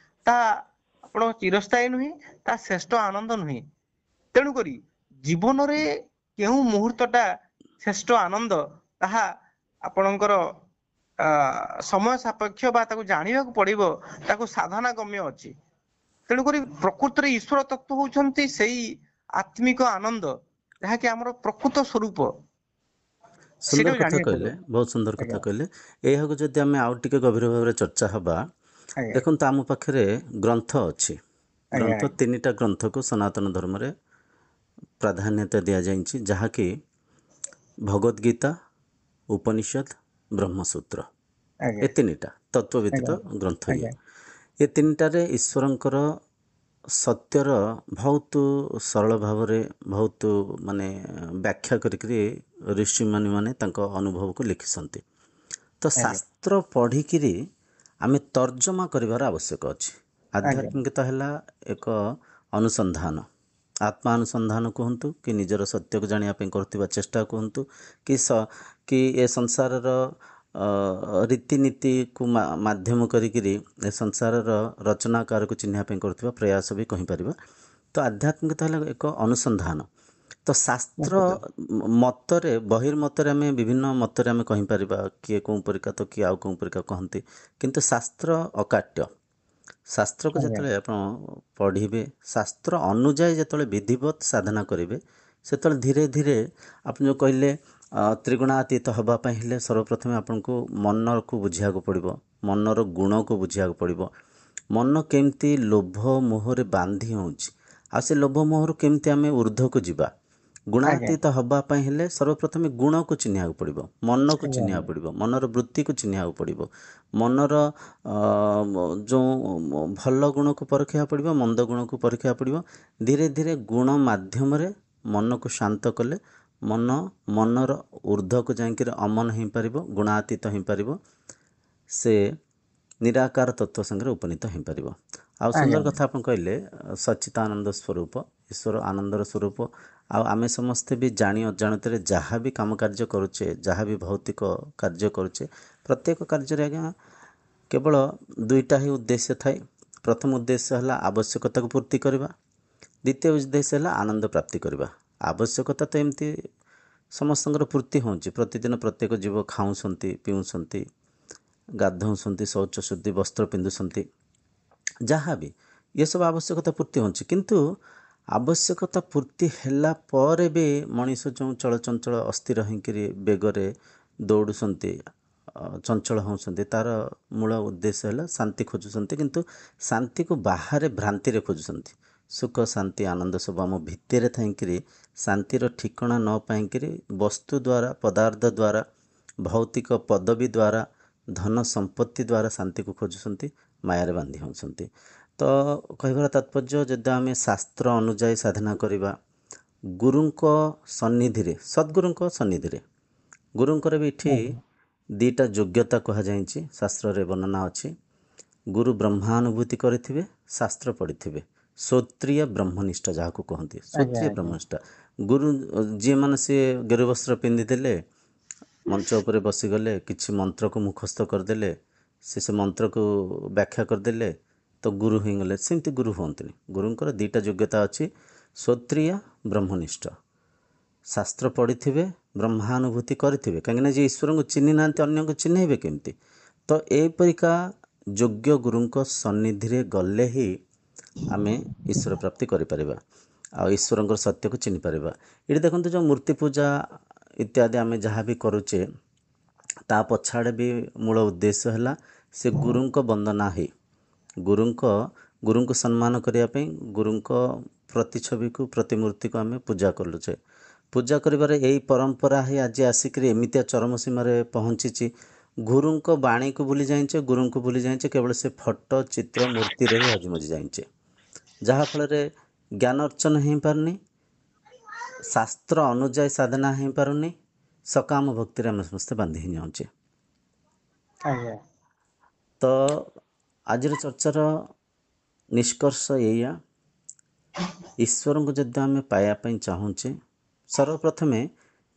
ତା ଆପଣଙ୍କ ଚିରସ୍ଥାୟୀ ନୁହେଁ, ତା ଶ୍ରେଷ୍ଠ ଆନନ୍ଦ ନୁହେଁ। ତେଣୁକରି ଜୀବନରେ କେଉଁ ମୁହୂର୍ତ୍ତଟା ଶ୍ରେଷ୍ଠ ଆନନ୍ଦ, ତାହା ଆପଣଙ୍କର ସମୟ ସାପେକ୍ଷ ବା ତାକୁ ଜାଣିବାକୁ ପଡିବ, ତାକୁ ସାଧନା ଗମ୍ୟ ଅଛି। ତେଣୁକରି ପ୍ରକୃତରେ ଈଶ୍ୱର ତତ୍ଵ ହଉଛନ୍ତି ସେଇ ଆତ୍ମିକ ଆନନ୍ଦ, ଯାହାକି ଆମର ପ୍ରକୃତ ସ୍ୱରୂପ। ସୁନ୍ଦର ସେଇଟାକୁ କଥା ଜାଣିବାକୁ ପଡିବ। କହିଲେ, ବହୁତ ସୁନ୍ଦର କଥା ଆଜ୍ଞା କହିଲେ। ଏହାକୁ ଯଦି ଆମେ ଆଉ ଟିକେ ଗଭୀର ଭାବରେ ଚର୍ଚ୍ଚା ହେବା, ଆଜ୍ଞା ଦେଖନ୍ତୁ ଆମ ପାଖରେ ଗ୍ରନ୍ଥ ଅଛି। ଆଜ୍ଞା ଗ୍ରନ୍ଥ, ତିନିଟା ଗ୍ରନ୍ଥକୁ ସନାତନ ଧର୍ମରେ ପ୍ରାଧାନ୍ୟତା ଦିଆଯାଇଛି, ଯାହାକି ଭଗବଦ୍ ଗୀତା, ଉପନିଷଦ, ବ୍ରହ୍ମସୂତ୍ର। ଆଜ୍ଞା ଏ ତିନିଟା ତତ୍ତ୍ୱଭିତ୍ତିକ ଆଜ୍ଞା ଗ୍ରନ୍ଥ। ଆଜ୍ଞା ଏ ତିନିଟାରେ ଈଶ୍ୱରଙ୍କର ସତ୍ୟର ବହୁତ ସରଳ ଭାବରେ ବହୁତ ମାନେ ବ୍ୟାଖ୍ୟା କରିକିରି ଋଷିମୁନି ମାନେ ତାଙ୍କ ଅନୁଭବକୁ ଲେଖିଛନ୍ତି। ତ ଆଜ୍ଞା ଶାସ୍ତ୍ର ପଢ଼ିକିରି ଆମେ ତର୍ଜମା କରିବାର ଆବଶ୍ୟକ ଅଛି। ଆଜ୍ଞା ଆଧ୍ୟାତ୍ମିକତା ହେଲା ଏକ ଅନୁସନ୍ଧାନ, ଆତ୍ମାନୁସନ୍ଧାନ କୁହନ୍ତୁ, କି ନିଜର ସତ୍ୟକୁ ଜାଣିବା ପାଇଁ କରୁଥିବା ଚେଷ୍ଟା କୁହନ୍ତୁ, କି ଏ ସଂସାରର ରୀତିନୀତିକୁ ମାଧ୍ୟମ କରିକିରି ଏ ସଂସାରର ରଚନାକାରକୁ ଚିହ୍ନିବା ପାଇଁ କରୁଥିବା ପ୍ରୟାସ ବି କହିପାରିବା। ତ ଆଧ୍ୟାତ୍ମିକତା ହେଲା ଏକ ଅନୁସନ୍ଧାନ। ତ ଶାସ୍ତ୍ର ନିଶ୍ଚିତ। ମତରେ, ବହିର୍ମତରେ ଆମେ ବିଭିନ୍ନ ମତରେ ଆମେ କହିପାରିବା, କିଏ କେଉଁ ପରିକା ତ କିଏ ଆଉ କେଉଁ ପରିକା କହନ୍ତି। କିନ୍ତୁ ଶାସ୍ତ୍ର ଅକାଟ୍ୟ। ଶାସ୍ତ୍ରକୁ ଆଜ୍ଞା ଯେତେବେଳେ ଆପଣ ପଢ଼ିବେ, ଶାସ୍ତ୍ର ଅନୁଯାୟୀ ଯେତେବେଳେ ବିଧିବତ୍ ସାଧନା କରିବେ, ସେତେବେଳେ ଧୀରେ ଧୀରେ ଆପଣ ଯେଉଁ କହିଲେ ତ୍ରିଗୁଣାତୀତ ହେବା ପାଇଁ ହେଲେ ସର୍ବପ୍ରଥମେ ଆପଣଙ୍କୁ ମନକୁ ବୁଝିବାକୁ ପଡ଼ିବ, ମନର ଗୁଣକୁ ବୁଝିବାକୁ ପଡ଼ିବ। ମନ କେମିତି ଲୋଭ ମୋହରେ ବାନ୍ଧି ହେଉଛି, ଆଉ ସେ ଲୋଭ ମୋହରୁ କେମିତି ଆମେ ଊର୍ଦ୍ଧ୍ୱକୁ ଯିବା। ଆଜ୍ଞା ଗୁଣାତୀତ ହେବା ପାଇଁ ହେଲେ ସର୍ବପ୍ରଥମେ ଗୁଣକୁ ଚିହ୍ନିବାକୁ ପଡ଼ିବ, ମନକୁ ଆଜ୍ଞା ଚିହ୍ନିବାକୁ ପଡ଼ିବ, ମନର ବୃତ୍ତିକୁ ଚିହ୍ନିବାକୁ ପଡ଼ିବ, ମନର ଯେଉଁ ଭଲ ଗୁଣକୁ ପରଖିବାକୁ ପଡ଼ିବ, ମନ୍ଦ ଗୁଣକୁ ପରଖିବାକୁ ପଡ଼ିବ। ଧୀରେ ଧୀରେ ଗୁଣ ମାଧ୍ୟମରେ ମନକୁ ଶାନ୍ତ କଲେ ମନର ଊର୍ଦ୍ଧ୍ୱକୁ ଯାଇକରି ଅମନ ହୋଇପାରିବ, ଗୁଣାତୀତ ହୋଇପାରିବ, ସେ ନିରାକାର ତତ୍ତ୍ୱ ସାଙ୍ଗରେ ଉପନୀତ ହୋଇପାରିବ। ଆଉ ଆଜ୍ଞା ସୁନ୍ଦର କଥା ଆପଣ କହିଲେ, ସଚ୍ଚିଦାନନ୍ଦ ସ୍ୱରୂପ, ଈଶ୍ୱର ଆନନ୍ଦର ସ୍ୱରୂପ। ଆଉ ଆମେ ସମସ୍ତେ ବି ଜାଣି ଅଜାଣତରେ ଯାହା ବି କାମ କାର୍ଯ୍ୟ କରୁଛେ, ଯାହା ବି ଭୌତିକ କାର୍ଯ୍ୟ କରୁଛେ, ପ୍ରତ୍ୟେକ କାର୍ଯ୍ୟରେ ଆଜ୍ଞା କେବଳ ଦୁଇଟା ହିଁ ଉଦ୍ଦେଶ୍ୟ ଥାଏ। ପ୍ରଥମ ଉଦ୍ଦେଶ୍ୟ ହେଲା ଆବଶ୍ୟକତାକୁ ପୂର୍ତ୍ତି କରିବା, ଦ୍ୱିତୀୟ ଉଦ୍ଦେଶ୍ୟ ହେଲା ଆନନ୍ଦ ପ୍ରାପ୍ତି କରିବା। ଆବଶ୍ୟକତା ତ ଏମିତି ସମସ୍ତଙ୍କର ପୂର୍ତ୍ତି ହେଉଛି, ପ୍ରତିଦିନ ପ୍ରତ୍ୟେକ ଜୀବ ଖାଉଛନ୍ତି, ପିଉଛନ୍ତି, ଗାଧଉଛନ୍ତି, ଶୌଚ ଶୁଦ୍ଧି, ବସ୍ତ୍ର ପିନ୍ଧୁଛନ୍ତି, ଯାହା ବି ଏସବୁ ଆବଶ୍ୟକତା ପୂର୍ତ୍ତି ହେଉଛି। କିନ୍ତୁ ଆବଶ୍ୟକତା ପୂର୍ତ୍ତି ହେଲା ପରେ ବି ମଣିଷ ଯେଉଁ ଚଳଚଞ୍ଚଳ ଅସ୍ଥିର ହୋଇକରି ବେଗରେ ଦୌଡ଼ୁଛନ୍ତି, ଚଞ୍ଚଳ ହେଉଛନ୍ତି, ତା'ର ମୂଳ ଉଦ୍ଦେଶ୍ୟ ହେଲା ଶାନ୍ତି ଖୋଜୁଛନ୍ତି। କିନ୍ତୁ ଶାନ୍ତିକୁ ବାହାରେ ଭ୍ରାନ୍ତିରେ ଖୋଜୁଛନ୍ତି। ସୁଖ ଶାନ୍ତି ଆନନ୍ଦ ସବୁ ଆମ ଭିତରେ ଥାଇକିରି ଶାନ୍ତିର ଠିକଣା ନ ପାଇକିରି ବସ୍ତୁ ଦ୍ୱାରା, ପଦାର୍ଥ ଦ୍ୱାରା ଭୌତିକ ପଦବୀ ଦ୍ୱାରା ଧନ ସମ୍ପତ୍ତି ଦ୍ୱାରା ଶାନ୍ତିକୁ ଖୋଜୁଛନ୍ତି, ମାୟାରେ ବାନ୍ଧି ହେଉଛନ୍ତି। ତ କହିବାର ତାତ୍ପର୍ଯ୍ୟ, ଯଦି ଆମେ ଶାସ୍ତ୍ର ଅନୁଯାୟୀ ସାଧନା କରିବା, ଗୁରୁଙ୍କ ସନ୍ନିଧିରେ, ସଦ୍ଗୁରୁଙ୍କ ସନ୍ନିଧିରେ, ଗୁରୁଙ୍କର ବି ଏଠି ଦୁଇଟା ଯୋଗ୍ୟତା କୁହାଯାଇଛି, ଶାସ୍ତ୍ରରେ ବର୍ଣ୍ଣନା ଅଛି। ଗୁରୁ ବ୍ରହ୍ମାନୁଭୂତି କରିଥିବେ, ଶାସ୍ତ୍ର ପଢ଼ିଥିବେ, ଶ୍ରୋତ୍ରିୟ ବ୍ରହ୍ମନିଷ୍ଠ ଯାହାକୁ କହନ୍ତି, ଶ୍ରୋତ୍ରିୟ ବ୍ରହ୍ମନିଷ୍ଠ। ଗୁରୁ ଯିଏମାନେ ସିଏ ଗେରୁବସ୍ତ୍ର ପିନ୍ଧିଦେଲେ, ମଞ୍ଚ ଉପରେ ବସିଗଲେ, କିଛି ମନ୍ତ୍ରକୁ ମୁଖସ୍ଥ କରିଦେଲେ, ସେ ମନ୍ତ୍ରକୁ ବ୍ୟାଖ୍ୟା କରିଦେଲେ, ତ ଗୁରୁ ହେଇଗଲେ, ସେମିତି ଗୁରୁ ହୁଅନ୍ତିନି। ଗୁରୁଙ୍କର ଦୁଇଟା ଯୋଗ୍ୟତା ଅଛି, ଶ୍ରୋତ୍ରିୟ ବ୍ରହ୍ମନିଷ୍ଠ। ଶାସ୍ତ୍ର ପଢ଼ିଥିବେ, ବ୍ରହ୍ମାନୁଭୂତି କରିଥିବେ, କାହିଁକିନା ଯିଏ ଈଶ୍ୱରଙ୍କୁ ଚିହ୍ନି ନାହାନ୍ତି ଅନ୍ୟକୁ ଚିହ୍ନେଇବେ କେମିତି? ତ ଏପରିକା ଯୋଗ୍ୟ ଗୁରୁଙ୍କ ସନ୍ନିଧିରେ ଗଲେ ହିଁ ଆମେ ଈଶ୍ୱର ପ୍ରାପ୍ତି କରିପାରିବା, ଆଉ ଈଶ୍ୱରଙ୍କର ସତ୍ୟକୁ ଚିହ୍ନିପାରିବା। ଏଠି ଦେଖନ୍ତୁ, ଯେଉଁ ମୂର୍ତ୍ତି ପୂଜା ଇତ୍ୟାଦି ଆମେ ଯାହା ବି କରୁଛେ, ତା ପଛଆଡ଼େ ବି ମୂଳ ଉଦ୍ଦେଶ୍ୟ ହେଲା ସେ ଗୁରୁଙ୍କ ବନ୍ଦନା ହେଇ, ଗୁରୁଙ୍କୁ ସମ୍ମାନ କରିବା ପାଇଁ ଗୁରୁଙ୍କ ପ୍ରତିଛବିକୁ, ପ୍ରତିମୂର୍ତ୍ତିକୁ ଆମେ ପୂଜା କରୁଛେ। ପୂଜା କରିବାରେ ଏଇ ପରମ୍ପରା ହିଁ ଆଜି ଆସିକରି ଏମିତିଆ ଚରମ ସୀମାରେ ପହଞ୍ଚିଛି। ଗୁରୁଙ୍କ ବାଣୀକୁ ଭୁଲି ଯାଇଛେ, ଗୁରୁଙ୍କୁ ଭୁଲି ଯାଇଛେ, କେବଳ ସେ ଫଟୋ, ଚିତ୍ର, ମୂର୍ତ୍ତିରେ ହିଁ ହଜିମଜି ଯାଇଛେ, ଯାହାଫଳରେ ଜ୍ଞାନ ଅର୍ଜନ ହେଇପାରୁନି, ଶାସ୍ତ୍ର ଅନୁଯାୟୀ ସାଧନା ହେଇପାରୁନି, ସକାମ ଭକ୍ତିରେ ଆମେ ସମସ୍ତେ ବାନ୍ଧି ହେଇଯାଉଛେ। ତ ଆଜିର ଚର୍ଚ୍ଚାର ନିଷ୍କର୍ଷ ଏଇଆ, ଈଶ୍ୱରଙ୍କୁ ଯଦି ଆମେ ପାଇବା ପାଇଁ ଚାହୁଁଛେ, ସର୍ବପ୍ରଥମେ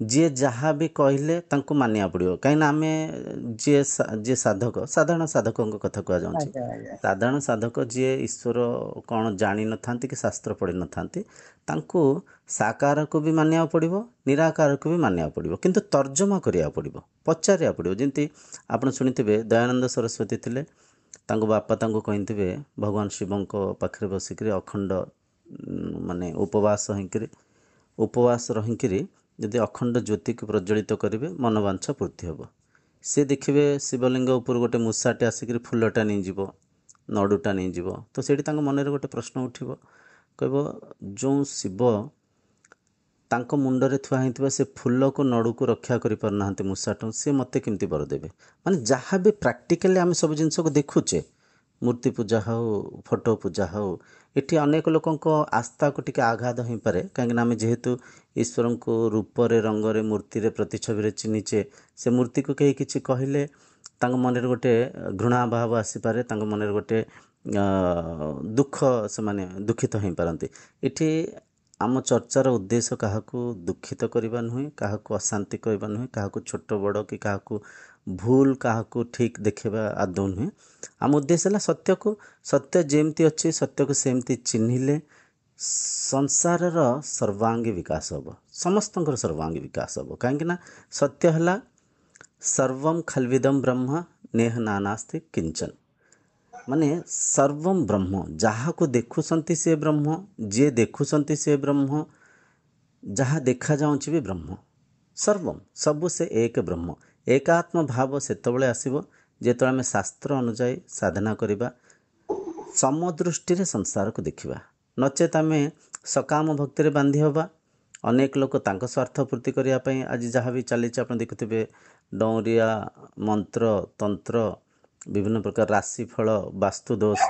ଯିଏ ଯାହା ବି କହିଲେ ତାଙ୍କୁ ମାନିବାକୁ ପଡ଼ିବ। କାହିଁକିନା ଆମେ ଯିଏ ସାଧକ, ସାଧାରଣ ସାଧକଙ୍କ କଥା କୁହାଯାଉଛି, ସାଧାରଣ ସାଧକ ଯିଏ ଈଶ୍ୱର କ'ଣ ଜାଣିନଥାନ୍ତି କି ଶାସ୍ତ୍ର ପଢ଼ିନଥାନ୍ତି, ତାଙ୍କୁ ସାକାରକୁ ବି ମାନିବାକୁ ପଡ଼ିବ, ନିରାକାରକୁ ବି ମାନିବାକୁ ପଡ଼ିବ, କିନ୍ତୁ ତର୍ଜମା କରିବାକୁ ପଡ଼ିବ, ପଚାରିବାକୁ ପଡ଼ିବ। ଯେମିତି ଆପଣ ଶୁଣିଥିବେ, ଦୟାନନ୍ଦ ସରସ୍ୱତୀ ଥିଲେ, ତାଙ୍କ ବାପା ତାଙ୍କୁ କହିଥିବେ ଭଗବାନ ଶିବଙ୍କ ପାଖରେ ବସିକରି ଅଖଣ୍ଡ ମାନେ ଉପବାସ ରହିକିରି ଯଦି ଅଖଣ୍ଡ ଜ୍ୟୋତିକୁ ପ୍ରଜ୍ୱଳିତ କରିବେ, ମନବାଞ୍ଛା ପୂର୍ତ୍ତି ହେବ। ସେ ଦେଖିବେ ଶିବଲିଙ୍ଗ ଉପରୁ ଗୋଟେ ମୂଷାଟେ ଆସିକରି ଫୁଲଟା ନେଇଯିବ, ନଡ଼ୁଟା ନେଇଯିବ। ତ ସେଇଠି ତାଙ୍କ ମନରେ ଗୋଟେ ପ୍ରଶ୍ନ ଉଠିବ, କହିବ ଯେଉଁ ଶିବ ତାଙ୍କ ମୁଣ୍ଡରେ ଥୁଆ ହେଇଥିବା ସେ ଫୁଲକୁ, ନଡ଼ୁକୁ ରକ୍ଷା କରିପାରୁନାହାନ୍ତି ମୂଷାଠୁ, ସେ ମୋତେ କେମିତି ବର ଦେବେ? ମାନେ ଯାହା ବି ପ୍ରାକ୍ଟିକାଲି ଆମେ ସବୁ ଜିନିଷକୁ ଦେଖୁଛେ, ମୂର୍ତ୍ତି ପୂଜା ହେଉ, ଫଟୋ ପୂଜା ହେଉ, ଏଠି ଅନେକ ଲୋକଙ୍କ ଆସ୍ଥାକୁ ଟିକେ ଆଘାତ ହୋଇପାରେ। କାହିଁକିନା ଆମେ ଯେହେତୁ ଈଶ୍ୱରଙ୍କୁ ରୂପରେ, ରଙ୍ଗରେ, ମୂର୍ତ୍ତିରେ, ପ୍ରତିଛବିରେ ଚିହ୍ନିଛେ, ସେ ମୂର୍ତ୍ତିକୁ କେହି କିଛି କହିଲେ ତାଙ୍କ ମନରେ ଗୋଟେ ଘୃଣା ଭାବ ଆସିପାରେ, ତାଙ୍କ ମନରେ ଗୋଟେ ଦୁଃଖ, ସେମାନେ ଦୁଃଖିତ ହୋଇପାରନ୍ତି। ଏଠି ଆମ ଚର୍ଚ୍ଚାର ଉଦ୍ଦେଶ୍ୟ କାହାକୁ ଦୁଃଖିତ କରିବା ନୁହେଁ, କାହାକୁ ଅଶାନ୍ତି କରିବା ନୁହେଁ, କାହାକୁ ଛୋଟ ବଡ଼ କି କାହାକୁ ଭୁଲ, କାହାକୁ ଠିକ୍ ଦେଖେଇବା ଆଦୌ ନୁହେଁ। ଆମ ଉଦ୍ଦେଶ୍ୟ ହେଲା ସତ୍ୟ ଯେମିତି ଅଛି ସତ୍ୟକୁ ସେମିତି ଚିହ୍ନିଲେ ସଂସାରର ସର୍ବାଙ୍ଗୀ ବିକାଶ ହେବ, ସମସ୍ତଙ୍କର ସର୍ବାଙ୍ଗୀ ବିକାଶ ହେବ। କାହିଁକିନା ସତ୍ୟ ହେଲା ସର୍ବମ୍ ଖଲ୍ବିଦମ୍ ବ୍ରହ୍ମ ନେହ ନାନାସ୍ତି କିଞ୍ଚନ, ମାନେ ସର୍ବମ୍ ବ୍ରହ୍ମ, ଯାହାକୁ ଦେଖୁଛନ୍ତି ସେ ବ୍ରହ୍ମ, ଯିଏ ଦେଖୁଛନ୍ତି ସେ ବ୍ରହ୍ମ, ଯାହା ଦେଖାଯାଉଛି ବି ବ୍ରହ୍ମ, ସର୍ବମ୍, ସବୁ ସେ ଏକ ବ୍ରହ୍ମ। ଏକାତ୍ମ ଭାବ ସେତେବେଳେ ଆସିବ ଯେତେବେଳେ ଆମେ ଶାସ୍ତ୍ର ଅନୁଯାୟୀ ସାଧନା କରିବା, ସମଦୃଷ୍ଟିରେ ସଂସାରକୁ ଦେଖିବା। ନଚେତ୍ ଆମେ ସକାମ ଭକ୍ତିରେ ବାନ୍ଧି ହେବା। ଅନେକ ଲୋକ ତାଙ୍କ ସ୍ୱାର୍ଥ ପୂର୍ତ୍ତି କରିବା ପାଇଁ ଆଜି ଯାହା ବି ଚାଲିଛି, ଆପଣ ଦେଖୁଥିବେ, ଡଉଁରିଆ ମନ୍ତ୍ର, ତନ୍ତ୍ର, ବିଭିନ୍ନ ପ୍ରକାର ରାଶିଫଳ, ବାସ୍ତୁଦୋଷ,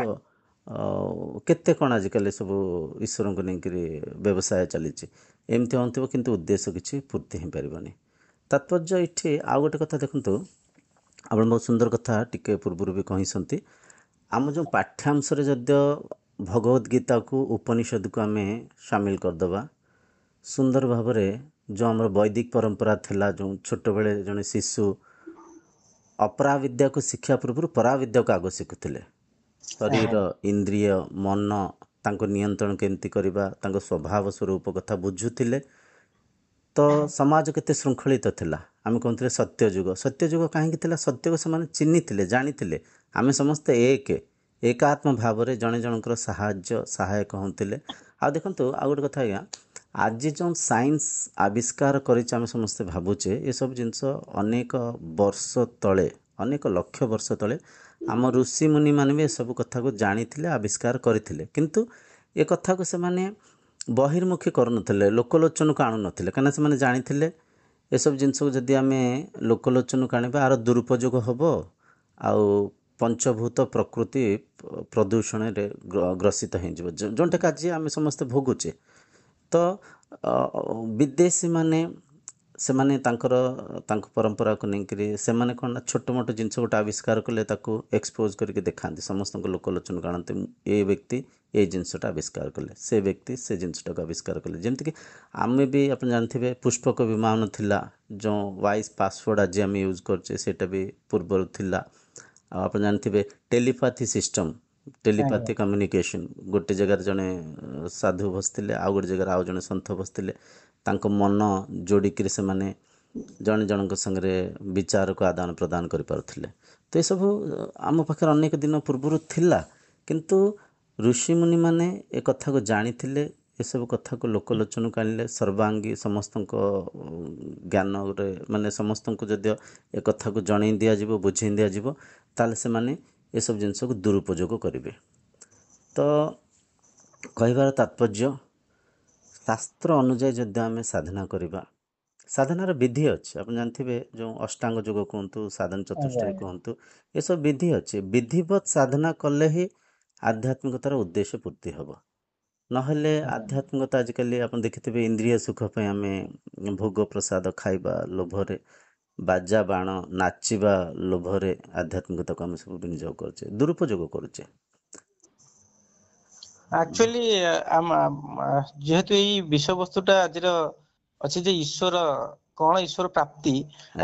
କେତେ କ'ଣ ଆଜିକାଲି ସବୁ ଈଶ୍ୱରଙ୍କୁ ନେଇକରି ବ୍ୟବସାୟ ଚାଲିଛି। ଏମିତି ହେଉଥିବ, କିନ୍ତୁ ଉଦ୍ଦେଶ୍ୟ କିଛି ପୂର୍ତ୍ତି ହୋଇପାରିବନି। ତାତ୍ପର୍ଯ୍ୟ ଏଠି ଆଉ ଗୋଟେ କଥା ଦେଖନ୍ତୁ, ଆପଣ ବହୁତ ସୁନ୍ଦର କଥା ଟିକେ ପୂର୍ବରୁ ବି କହିଛନ୍ତି। ଆମ ଯେଉଁ ପାଠ୍ୟାଂଶରେ ଯଦିଓ ଭଗବତ ଗୀତାକୁ, ଉପନିଷଦକୁ ଆମେ ସାମିଲ କରିଦେବା, ସୁନ୍ଦର ଭାବରେ ଯେଉଁ ଆମର ବୈଦିକ ପରମ୍ପରା ଥିଲା, ଯେଉଁ ଛୋଟବେଳେ ଜଣେ ଶିଶୁ ଅପରାବିଦ୍ୟାକୁ ଶିକ୍ଷା ପୂର୍ବରୁ ପରାବିଦ୍ୟାକୁ ଆଗ ଶିଖୁଥିଲେ, ଶରୀର, ଇନ୍ଦ୍ରିୟ, ମନ, ତାଙ୍କ ନିୟନ୍ତ୍ରଣ କେମିତି କରିବା, ତାଙ୍କ ସ୍ୱଭାବ ସ୍ୱରୂପ କଥା ବୁଝୁଥିଲେ, ତ ସମାଜ କେତେ ଶୃଙ୍ଖଳିତ ଥିଲା। ଆମେ କହୁଥିଲେ ସତ୍ୟଯୁଗ କାହିଁକି ଥିଲା? ସତ୍ୟକୁ ସେମାନେ ଚିହ୍ନିଥିଲେ, ଜାଣିଥିଲେ। ଆମେ ସମସ୍ତେ ଏକାତ୍ମ ଭାବରେ ଜଣେ ଜଣଙ୍କର ସହାୟକ ହେଉଥିଲେ। ଆଉ ଦେଖନ୍ତୁ, ଆଉ ଗୋଟେ କଥା ଆଜ୍ଞା, ଆଜି ଯେଉଁ ସାଇନ୍ସ ଆବିଷ୍କାର କରିଛି, ଆମେ ସମସ୍ତେ ଭାବୁଛେ ଏସବୁ ଜିନିଷ ଅନେକ ବର୍ଷ ତଳେ, ଅନେକ ଲକ୍ଷ ବର୍ଷ ତଳେ ଆମ ଋଷିମୁନିମାନେ ବି ଏସବୁ କଥାକୁ ଜାଣିଥିଲେ, ଆବିଷ୍କାର କରିଥିଲେ। କିନ୍ତୁ ଏ କଥାକୁ ସେମାନେ ବହିର୍ମୁଖୀ କରୁନଥିଲେ, ଲୋକଲୋଚନକୁ ଆଣୁନଥିଲେ, କାହିଁକିନା ସେମାନେ ଜାଣିଥିଲେ ଏସବୁ ଜିନିଷକୁ ଯଦି ଆମେ ଲୋକଲୋଚନକୁ ଆଣିବା ଆର ଦୁରୁପଯୋଗ ହେବ ଆଉ ପଞ୍ଚଭୂତ ପ୍ରକୃତି ପ୍ରଦୂଷଣରେ ଗ୍ରସିତ ହେଇଯିବ ଯେଉଁଟାକି ଆଜି ଆମେ ସମସ୍ତେ ଭୋଗୁଛେ। ତ ବିଦେଶୀମାନେ ସେମାନେ ତାଙ୍କ ପରମ୍ପରାକୁ ନେଇକରି ସେମାନେ କ'ଣ ନା ଛୋଟ ମୋଟ ଜିନିଷ ଗୋଟେ ଆବିଷ୍କାର କଲେ ତାକୁ ଏକ୍ସପୋଜ କରିକି ଦେଖାନ୍ତି, ସମସ୍ତଙ୍କ ଲୋକଲୋଚନକୁ ଆଣନ୍ତି। ଏ ବ୍ୟକ୍ତି ଏ ଜିନିଷଟା ଆବିଷ୍କାର କଲେ, ସେ ବ୍ୟକ୍ତି ସେ ଜିନିଷଟାକୁ ଆବିଷ୍କାର କଲେ। ଯେମିତିକି ଆମେ ବି ଆପଣ ଜାଣିଥିବେ ପୁଷ୍ପକ ବିମାନ ଥିଲା, ଯେଉଁ ୱାଇସ୍ ପାସୱାର୍ଡ଼ ଆଜି ଆମେ ୟୁଜ୍ କରୁଛେ ସେଇଟା ବି ପୂର୍ବରୁ ଥିଲା। ଆଉ ଆପଣ ଜାଣିଥିବେ ଟେଲିପାଥି ସିଷ୍ଟମ୍, ଟେଲିପାଥି କମ୍ୟୁନିକେସନ୍, ଗୋଟେ ଜାଗାରେ ଜଣେ ସାଧୁ ବସିଥିଲେ, ଆଉ ଗୋଟେ ଜାଗାରେ ଆଉ ଜଣେ ସନ୍ଥ ବସିଥିଲେ, ତାଙ୍କ ମନ ଯୋଡ଼ିକିରି ସେମାନେ ଜଣେ ଜଣଙ୍କ ସାଙ୍ଗରେ ବିଚାରକୁ ଆଦାନ ପ୍ରଦାନ କରିପାରୁଥିଲେ। ତ ଏସବୁ ଆମ ପାଖରେ ଅନେକ ଦିନ ପୂର୍ବରୁ ଥିଲା, କିନ୍ତୁ ଋଷିମୁନିମାନେ ଏ କଥାକୁ ଜାଣିଥିଲେ, ଏସବୁ କଥାକୁ ଲୋକଲୋଚନକୁ ଆଣିଲେ, ସର୍ବାଙ୍ଗୀ ସମସ୍ତଙ୍କ ଜ୍ଞାନରେ ମାନେ ସମସ୍ତଙ୍କୁ ଯଦି ଏ କଥାକୁ ଜଣେଇ ଦିଆଯିବ, ବୁଝେଇ ଦିଆଯିବ, ତାହେଲେ ସେମାନେ ଏସବୁ ଜିନିଷକୁ ଦୁରୁପଯୋଗ କରିବେ। ତ କହିବାର ତାତ୍ପର୍ଯ୍ୟ, ଶାସ୍ତ୍ର ଅନୁଯାୟୀ ଯଦି ଆମେ ସାଧନା କରିବା, ସାଧନାର ବିଧି ଅଛି। ଆପଣ ଜାଣିଥିବେ ଯେଉଁ ଅଷ୍ଟାଙ୍ଗ ଯୋଗ କୁହନ୍ତୁ, ସାଧନ ଚତୁଷ୍ଟୟ କୁହନ୍ତୁ, ଏସବୁ ବିଧି ଅଛି। ବିଧିବତ୍ ସାଧନା କଲେ ହିଁ ଆଧ୍ୟାତ୍ମିକତାର ଉଦ୍ଦେଶ୍ୟ ପୂର୍ତ୍ତି ହେବ। ନହେଲେ ଆଧ୍ୟାତ୍ମିକତା ଆଜିକାଲି ଆପଣ ଦେଖିଥିବେ ଇନ୍ଦ୍ରିୟ ସୁଖ ପାଇଁ ଆମେ ଭୋଗ ପ୍ରସାଦ ଖାଇବା ଲୋଭରେ, ବାଜା ବାଣ ନାଚିବା ଲୋଭରେ ଆଧ୍ୟାତ୍ମିକତାକୁ ଆମେ ସବୁ ବିନିଯୋଗ କରୁଛେ, ଦୁରୁପଯୋଗ କରୁଛେ। ଆକ୍ଚୁଆଲି ଯେହେତୁ ଏଇ ବିଷୟବସ୍ତୁଟା ଆଜିର ଅଛି ଯେ ଈଶ୍ୱର କଣ, ଈଶ୍ୱର ପ୍ରାପ୍ତି,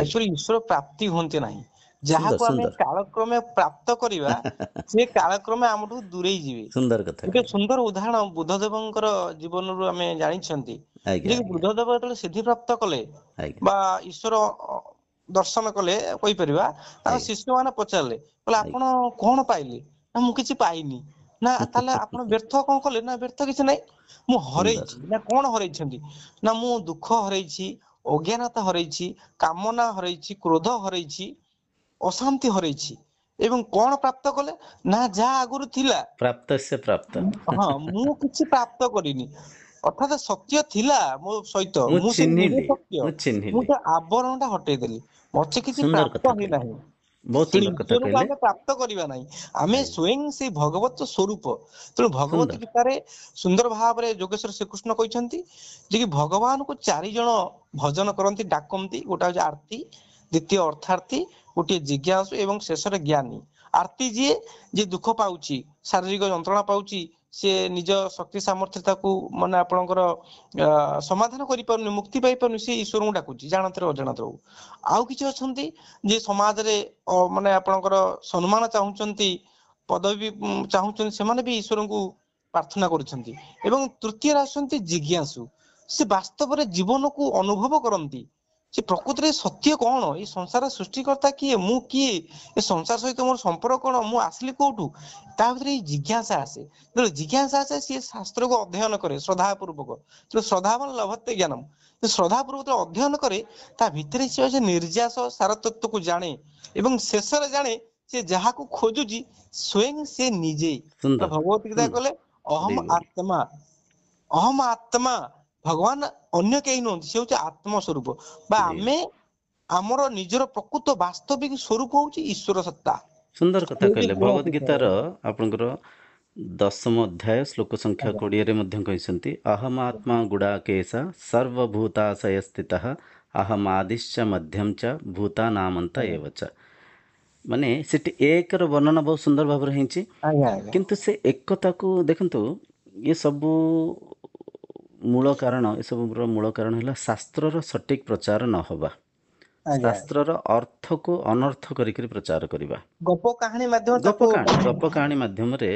ଆକ୍ଚୁଆଲି ଈଶ୍ୱର ପ୍ରାପ୍ତି ହୁଅନ୍ତି ନାହିଁ। ସୁନ୍ଦର ଯାହାକୁ ଆମେ ସୁନ୍ଦର କାଳକ୍ରମେ ପ୍ରାପ୍ତ କରିବା ସେ କାଳକ୍ରମେ ଆମଠୁ ଦୂରେଇ ଯିବେ। ସୁନ୍ଦର କଥା ଗୋଟେ କହିଲେ। ସୁନ୍ଦର ଉଦାହରଣ ବୁଦ୍ଧଦେବଙ୍କର ଜୀବନରୁ ଆମେ ଜାଣିଛନ୍ତି ଆଜ୍ଞା ଯେ ଆଜ୍ଞା ବୁଦ୍ଧଦେବ ଯେତେବେଳେ ସିଦ୍ଧି ପ୍ରାପ୍ତ କଲେ ଆଜ୍ଞା ବା ଈଶ୍ୱର ଦର୍ଶନ କଲେ କହିପାରିବା, ତାଙ୍କ ଆଜ୍ଞା ଶିଷ୍ୟମାନେ ପଚାରିଲେ, କହିଲେ ଆପଣ ଆଜ୍ଞା କଣ ପାଇଲେ? ନା ମୁଁ କିଛି ପାଇନି। ନା ତାହେଲେ ଆପଣ ବ୍ୟର୍ଥ କଣ କଲେ? ନା ବ୍ୟର୍ଥ କିଛି ନାହିଁ, ମୁଁ ସୁନ୍ଦର ହରେଇଛି। ନା କଣ ହରେଇଛନ୍ତି? ନା ମୁଁ ଦୁଃଖ ହରେଇଛି, ଅଜ୍ଞାନତା ହରେଇଛି, କାମନା ହରେଇଛି, କ୍ରୋଧ ହରେଇଛି, ଅଶାନ୍ତି ହରେଇଛି। ଏବଂ କଣ ପ୍ରାପ୍ତ କଲେ? ନା ଯାହା ଆଗରୁ ଥିଲା, ପ୍ରାପ୍ତସ୍ୟ ପ୍ରାପ୍ତ। ହଁ, ମୁଁ କିଛି ପ୍ରାପ୍ତ କରିନି। ଅର୍ଥାତ ସତ୍ୟ ଥିଲା ମୋ ସହିତ, ମୁଁ ମୁଁ ସେଇ ନିଜେ ଚିହ୍ନିଲି ସତ୍ୟ, ମୁଁ ମୁଁ ଚିହ୍ନିଲି ସେ ଆବରଣଟା ହଟେଇଦେଲି, ମତେ କିଛି ସୁନ୍ଦର ପ୍ରାପ୍ତ କଥା କହିଲେ, ହେଇନାହିଁ। ବହୁତ ତେଣୁ ସୁନ୍ଦର କଥା ଈଶ୍ୱରକୁ କହିଲେ। ଆମେ ପ୍ରାପ୍ତ କରିବା ନାହିଁ, ଆମେ ଆଜ୍ଞା ସ୍ୱୟଂ ସେଇ ଭଗବତ ସ୍ୱରୂପ। ତେଣୁ ଭଗବତ ସୁନ୍ଦର ଗୀତାରେ ସୁନ୍ଦର ଭାବରେ ଯୋଗେଶ୍ୱର ଶ୍ରୀକୃଷ୍ଣ କହିଛନ୍ତି ଯେ କି ଭଗବାନଙ୍କୁ 4 ଜଣ ଭଜନ କରନ୍ତି, ଡାକନ୍ତି। ଗୋଟେ ହଉଛି ଆର୍ତି, ଦ୍ୱିତୀୟ ଅର୍ଥାର୍ଥୀ, ଗୋଟିଏ ଜିଜ୍ଞାସୁ ଏବଂ ଶେଷରେ ଜ୍ଞାନୀ। ଆର୍ତି ଯିଏ ଦୁଃଖ ପାଉଛି, ଶାରୀରିକ ଯନ୍ତ୍ରଣା ପାଉଛି, ସିଏ ନିଜ ଶକ୍ତି ସାମର୍ଥ୍ୟ ତାକୁ ମାନେ ଆପଣଙ୍କର ସମାଧାନ କରିପାରୁନି, ମୁକ୍ତି ପାଇପାରୁନି, ସେ ଈଶ୍ୱରଙ୍କୁ ଡାକୁଛି ଜାଣତରେ ଅଜାଣତରେ ହଉ। ଆଉ କିଛି ଅଛନ୍ତି ଯେ ସମାଜରେ ମାନେ ଆପଣଙ୍କର ସମ୍ମାନ ଚାହୁଁଛନ୍ତି, ପଦବୀ ଚାହୁଁଛନ୍ତି, ସେମାନେ ବି ଈଶ୍ୱରଙ୍କୁ ପ୍ରାର୍ଥନା କରୁଛନ୍ତି। ଏବଂ ତୃତୀୟରେ ଆସୁଛନ୍ତି ଜିଜ୍ଞାସୁ, ସେ ବାସ୍ତବରେ ଜୀବନକୁ ଅନୁଭବ କରନ୍ତି, ସେ ପ୍ରକୃତିରେ ସତ୍ୟ କଣ, ଏଇ ସଂସାର ସୃଷ୍ଟିକର୍ତ୍ତା କିଏ, ମୁଁ କିଏ, ଏ ସଂସାର ସହିତ ମୋର ସମ୍ପର୍କ କଣ, ମୁଁ ଆସିଲି କୋଉଠୁ, ତା ଭିତରେ ଏଇ ଜିଜ୍ଞାସା ଆସେ। ଯେତେବେଳେ ଜିଜ୍ଞାସା ଆସେ, ସିଏ ଶାସ୍ତ୍ରକୁ ଅଧ୍ୟୟନ କରେ ଶ୍ରଦ୍ଧା ପୂର୍ବକ। ଶ୍ରଦ୍ଧାବାନ ଲଭତେ ଜ୍ଞାନମ୍, ଶ୍ରଦ୍ଧା ପୂର୍ବକ ଅଧ୍ୟୟନ କରେ, ତା ଭିତରେ ସେ ନିର୍ଯାସ ସାର ତତ୍ତ୍ୱକୁ ଜାଣେ ଏବଂ ଶେଷରେ ଜାଣେ ସେ ଯାହାକୁ ଖୋଜୁଛି ସ୍ୱୟଂ ସେ ନିଜେ। ସୁନ୍ଦର ଭଗବତ ଗୀତା ସୁନ୍ଦର କହିଲେ ଅହମ ଭେରି ଗୁଡ୍ ଆତ୍ମା, ଅହମ ଆତ୍ମା, ଭଗବାନ ଅନ୍ୟ କେହି ନୁହନ୍ତି, ସେ ହଉଛି ଆତ୍ମ ସ୍ୱରୂପ ବା ଭେରି ଗୁଡ୍ ଆମେ ଆମର ନିଜର ପ୍ରକୃତ ବାସ୍ତବିକ ସ୍ୱରୂପ ହଉଛି ଈଶ୍ୱର ସତ୍ତା। ସୁନ୍ଦର କଥା ହଉଛି କହିଲେ। ଗୁଣ ଭଗବତ ବିଷୟ। ଗୀତାର ଆପଣଙ୍କର 10ମ ଅଧ୍ୟାୟ ଶ୍ଲୋକ ସଂଖ୍ୟା ଆଜ୍ଞା 20ରେ ମଧ୍ୟ କହିଛନ୍ତି, ଅହମାତ୍ମା ଗୁଡ଼ାକେଶ ସର୍ବଭୂତାଶୟ ସ୍ଥିତଃ ଅହମାଦିଶ୍ଚ ମଧ୍ୟମ ଚ ଭୂତାନାମନ୍ତ ଆଜ୍ଞା ଏବ ଚ। ମାନେ ସେଠି ଏକର ବର୍ଣ୍ଣନା ବହୁତ ସୁନ୍ଦର ଭାବରେ ହେଇଛି, ଆଜ୍ଞା ଆଜ୍ଞା କିନ୍ତୁ ସେ ଏକତାକୁ ଦେଖନ୍ତୁ, ଏ ସବୁ ମୂଳ କାରଣ, ଏସବୁର ମୂଳ କାରଣ ହେଲା ଶାସ୍ତ୍ରର ସଠିକ୍ ପ୍ରଚାର ନ ହେବା, ଆଜ୍ଞା ଶାସ୍ତ୍ରର ଅର୍ଥକୁ ଅନର୍ଥ କରିକି ପ୍ରଚାର କରିବା। ଗପ କାହାଣୀ ମାଧ୍ୟମରେ ଗପ ତାକୁ କାହାଣୀ ମାଧ୍ୟମରେ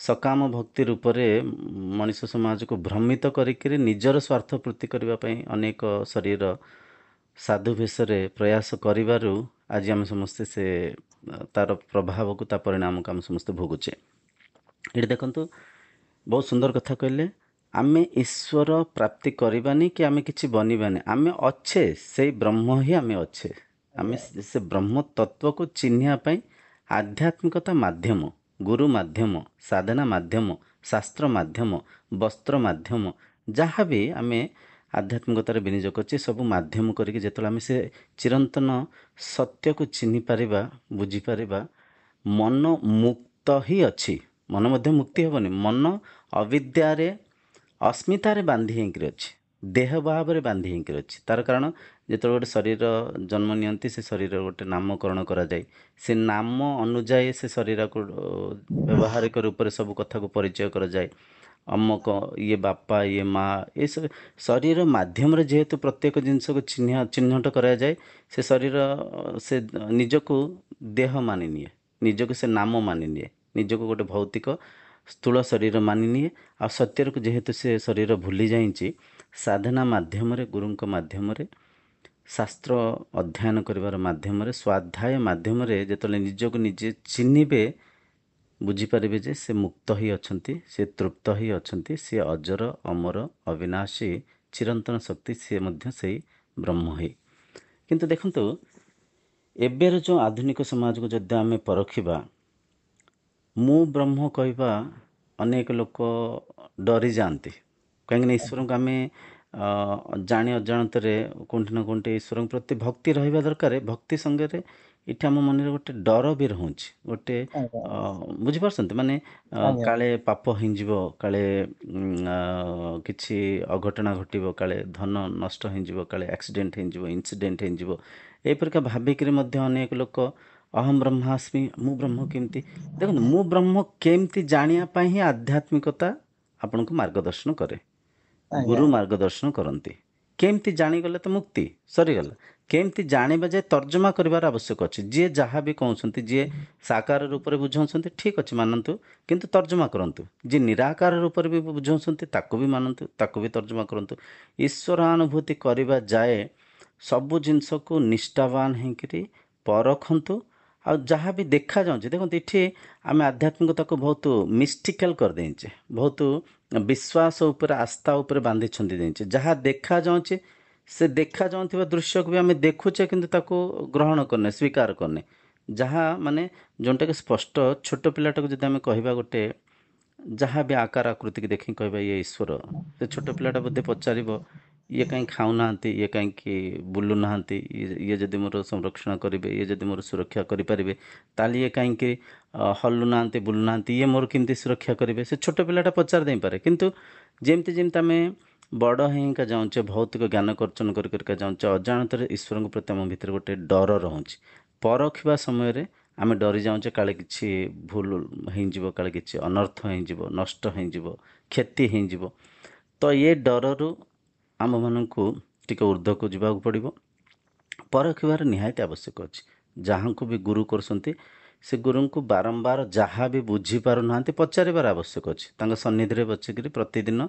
ସକାମ ଭକ୍ତି ରୂପରେ ମଣିଷ ସମାଜକୁ ଭ୍ରମିତ କରିକିରି ନିଜର ସ୍ୱାର୍ଥ ପୂର୍ତ୍ତି କରିବା ପାଇଁ ଅନେକ ଶରୀର ସାଧୁ ବେଶରେ ପ୍ରୟାସ କରିବାରୁ ଆଜି ଆମେ ସମସ୍ତେ ତାର ପ୍ରଭାବକୁ, ତା ପରିଣାମକୁ ଆମେ ସମସ୍ତେ ଭୋଗୁଛେ। ଏଠି ଦେଖନ୍ତୁ, ବହୁତ ସୁନ୍ଦର କଥା କହିଲେ। ଆମେ ଈଶ୍ୱର ପ୍ରାପ୍ତି କରିବାନି କି ଆମେ କିଛି ବନିବାନି, ଆମେ ଅଛେ, ସେଇ ବ୍ରହ୍ମ ହିଁ ଆମେ ଅଛେ। ଆମେ ସେ ବ୍ରହ୍ମ ତତ୍ତ୍ୱକୁ ଚିହ୍ନିବା ପାଇଁ ଆଧ୍ୟାତ୍ମିକତା ମାଧ୍ୟମ, ଗୁରୁ ମାଧ୍ୟମ, ସାଧନା ମାଧ୍ୟମ, ଶାସ୍ତ୍ର ମାଧ୍ୟମ, ବସ୍ତ୍ର ମାଧ୍ୟମ, ଯାହା ବି ଆମେ ଆଧ୍ୟାତ୍ମିକତାରେ ବିନିଯୋଗ କରିଛି। ସବୁ ମାଧ୍ୟମ କରିକି ଯେତେବେଳେ ଆମେ ସେ ଚିରନ୍ତନ ସତ୍ୟକୁ ଚିହ୍ନି ପାରିବା, ବୁଝିପାରିବା, ମନ ମୁକ୍ତ ହିଁ ଅଛି। ମନ ମଧ୍ୟ ମୁକ୍ତି ହେବନି। ମନ ଅବିଦ୍ୟାରେ, ଅସ୍ମିତାରେ ବାନ୍ଧି ହେଇକିରି ଅଛି, ଦେହ ଭାବରେ ବାନ୍ଧି ହେଇକିରି ଅଛି। ତାର କାରଣ ଯେତେବେଳେ ଗୋଟେ ଶରୀର ଜନ୍ମ ନିଅନ୍ତି, ସେ ଶରୀରର ଗୋଟେ ନାମକରଣ କରାଯାଏ। ସେ ନାମ ଅନୁଯାୟୀ ସେ ଶରୀରକୁ ବ୍ୟବହାରିକ ରୂପରେ ସବୁ କଥାକୁ ପରିଚୟ କରାଯାଏ। ଅମକ, ଇଏ ବାପା, ଇଏ ମା, ଏସବୁ ଶରୀର ମାଧ୍ୟମରେ ଯେହେତୁ ପ୍ରତ୍ୟେକ ଜିନିଷକୁ ଚିହ୍ନଟ କରାଯାଏ, ସେ ଶରୀର ସେ ନିଜକୁ ଦେହ ମାନିନିଏ, ନିଜକୁ ସେ ନାମ ମାନିନିଏ, ନିଜକୁ ଗୋଟେ ଭୌତିକ ସ୍ଥୂଳ ଶରୀର ମାନିନିଏ। ଆଉ ସତ୍ୟକୁ ଯେହେତୁ ସେ ଶରୀର ଭୁଲି ଯାଇଛି, ସାଧନା ମାଧ୍ୟମରେ, ଗୁରୁଙ୍କ ମାଧ୍ୟମରେ, ଶାସ୍ତ୍ର ଅଧ୍ୟୟନ କରିବାର ମାଧ୍ୟମରେ, ସ୍ୱାଧ୍ୟାୟ ମାଧ୍ୟମରେ ଯେତେବେଳେ ନିଜକୁ ନିଜେ ଚିହ୍ନିବେ, ବୁଝିପାରିବେ ଯେ ସେ ମୁକ୍ତ ହିଁ ଅଛନ୍ତି, ସେ ତୃପ୍ତ ହିଁ ଅଛନ୍ତି, ସେ ଅଜର, ଅମର, ଅବିନାଶୀ, ଚିରନ୍ତନ ଶକ୍ତି, ସିଏ ମଧ୍ୟ ସେଇ ବ୍ରହ୍ମ ହିଁ। କିନ୍ତୁ ଦେଖନ୍ତୁ, ଏବେର ଯେଉଁ ଆଧୁନିକ ସମାଜକୁ ଯଦି ଆମେ ପରଖିବା, ମୁଁ ବ୍ରହ୍ମ କହିବା ଅନେକ ଲୋକ ଡରି ଯାଆନ୍ତି। କାହିଁକିନା ଈଶ୍ୱରଙ୍କୁ ଆମେ ଜାଣି ଅଜାଣତରେ କେଉଁଠି ନା କେଉଁଠି ଈଶ୍ୱରଙ୍କ ପ୍ରତି ଭକ୍ତି ରହିବା ଦରକାର। ଭକ୍ତି ସଙ୍ଗରେ ଏଠି ଆମ ମନରେ ଗୋଟେ ଡର ବି ରହୁଛି, ଗୋଟେ ବୁଝିପାରୁଛନ୍ତି, ମାନେ କାଳେ ପାପ ହେଇଯିବ, କାଳେ କିଛି ଅଘଟଣା ଘଟିବ, କାଳେ ଧନ ନଷ୍ଟ ହେଇଯିବ, କାଳେ ଆକ୍ସିଡେଣ୍ଟ ହେଇଯିବ, ଇନସିଡେଣ୍ଟ ହେଇଯିବ, ଏପରିକା ଭାବିକିରି ମଧ୍ୟ ଅନେକ ଲୋକ ଅହମ୍ ବ୍ରହ୍ମାସ୍ମି, ମୁଁ ବ୍ରହ୍ମ କେମିତି। ଦେଖନ୍ତୁ, ମୁଁ ବ୍ରହ୍ମ କେମିତି ଜାଣିବା ପାଇଁ ହିଁ ଆଧ୍ୟାତ୍ମିକତା ଆପଣଙ୍କୁ ମାର୍ଗଦର୍ଶନ କରେ, ଗୁରୁ ମାର୍ଗଦର୍ଶନ କରନ୍ତି। କେମିତି ଜାଣିଗଲେ ତ ମୁକ୍ତି ସରିଗଲା। କେମିତି ଜାଣିବା ଯେ ତର୍ଜମା କରିବାର ଆବଶ୍ୟକ ଅଛି। ଯିଏ ଯାହା ବି କହୁଛନ୍ତି, ଯିଏ ସାକାର ରୂପରେ ବୁଝାଉଛନ୍ତି, ଠିକ୍ ଅଛି, ମାନନ୍ତୁ, କିନ୍ତୁ ତର୍ଜମା କରନ୍ତୁ। ଯିଏ ନିରାକାର ରୂପରେ ବି ବୁଝାଉଛନ୍ତି, ତାକୁ ବି ମାନନ୍ତୁ, ତାକୁ ବି ତର୍ଜମା କରନ୍ତୁ। ଈଶ୍ୱରାନୁଭୂତି କରିବା ଯାଏ ସବୁ ଜିନିଷକୁ ନିଷ୍ଠାବାନ ହେଇକିରି ପରଖନ୍ତୁ। ଆଉ ଯାହା ବି ଦେଖାଯାଉଛି, ଦେଖନ୍ତୁ, ଏଠି ଆମେ ଆଧ୍ୟାତ୍ମିକତାକୁ ବହୁତ ମିଷ୍ଟିକାଲ କରିଦେଇଛେ, ବହୁତ ବିଶ୍ୱାସ ଉପରେ, ଆସ୍ଥା ଉପରେ ବାନ୍ଧିଛନ୍ତି ଦେଇଛେ। ଯାହା ଦେଖାଯାଉଛି, ସେ ଦେଖାଯାଉଥିବା ଦୃଶ୍ୟକୁ ବି ଆମେ ଦେଖୁଛେ, କିନ୍ତୁ ତାକୁ ଗ୍ରହଣ କରୁନେ, ସ୍ୱୀକାର କରୁନେ। ଯାହା ମାନେ ଯେଉଁଟାକି ସ୍ପଷ୍ଟ, ଛୋଟ ପିଲାଟାକୁ ଯଦି ଆମେ କହିବା, ଗୋଟେ ଯାହା ବି ଆକାର ଆକୃତିକି ଦେଖିକି କହିବା ଇଏ ଈଶ୍ୱର, ସେ ଛୋଟ ପିଲାଟା ବୋଧେ ପଚାରିବ, ଇଏ କାହିଁକି ଖାଉନାହାନ୍ତି, ଇଏ କାହିଁକି ବୁଲୁନାହାନ୍ତି, ଇଏ ଯଦି ମୋର ସଂରକ୍ଷଣ କରିବେ, ଇଏ ଯଦି ମୋର ସୁରକ୍ଷା କରିପାରିବେ, ତାହେଲେ ଇଏ କାହିଁକି ହଲୁନାହାନ୍ତି, ବୁଲୁନାହାନ୍ତି, ଇଏ ମୋର କେମିତି ସୁରକ୍ଷା କରିବେ, ସେ ଛୋଟ ପିଲାଟା ପଚାରି ଦେଇପାରେ। କିନ୍ତୁ ଯେମିତି ଯେମିତି ଆମେ ବଡ଼ ହେଇକା ଯାଉଛେ, ଭୌତିକ ଜ୍ଞାନ ଅର୍ଜନ କରିକା ଯାଉଛେ, ଅଜାଣତରେ ଈଶ୍ୱରଙ୍କ ପ୍ରତି ଆମ ଭିତରେ ଗୋଟେ ଡର ରହୁଛି। ପରଖିବା ସମୟରେ ଆମେ ଡରି ଯାଉଛେ, କାଳେ କିଛି ଭୁଲ ହେଇଯିବ, କାଳେ କିଛି ଅନର୍ଥ ହେଇଯିବ, ନଷ୍ଟ ହେଇଯିବ, କ୍ଷତି ହେଇଯିବ। ତ ଏ ଡରରୁ ଆମମାନଙ୍କୁ ଟିକେ ଉର୍ଦ୍ଧ୍ୱକୁ ଯିବାକୁ ପଡ଼ିବ। ପରଖିବାର ନିହାତି ଆବଶ୍ୟକ ଅଛି। ଯାହାଙ୍କୁ ବି ଗୁରୁ କରୁଛନ୍ତି, ସେ ଗୁରୁଙ୍କୁ ବାରମ୍ବାର ଯାହା ବି ବୁଝିପାରୁନାହାନ୍ତି ପଚାରିବାର ଆବଶ୍ୟକ ଅଛି। ତାଙ୍କ ସନ୍ନିଧିରେ ବସିକିରି ପ୍ରତିଦିନ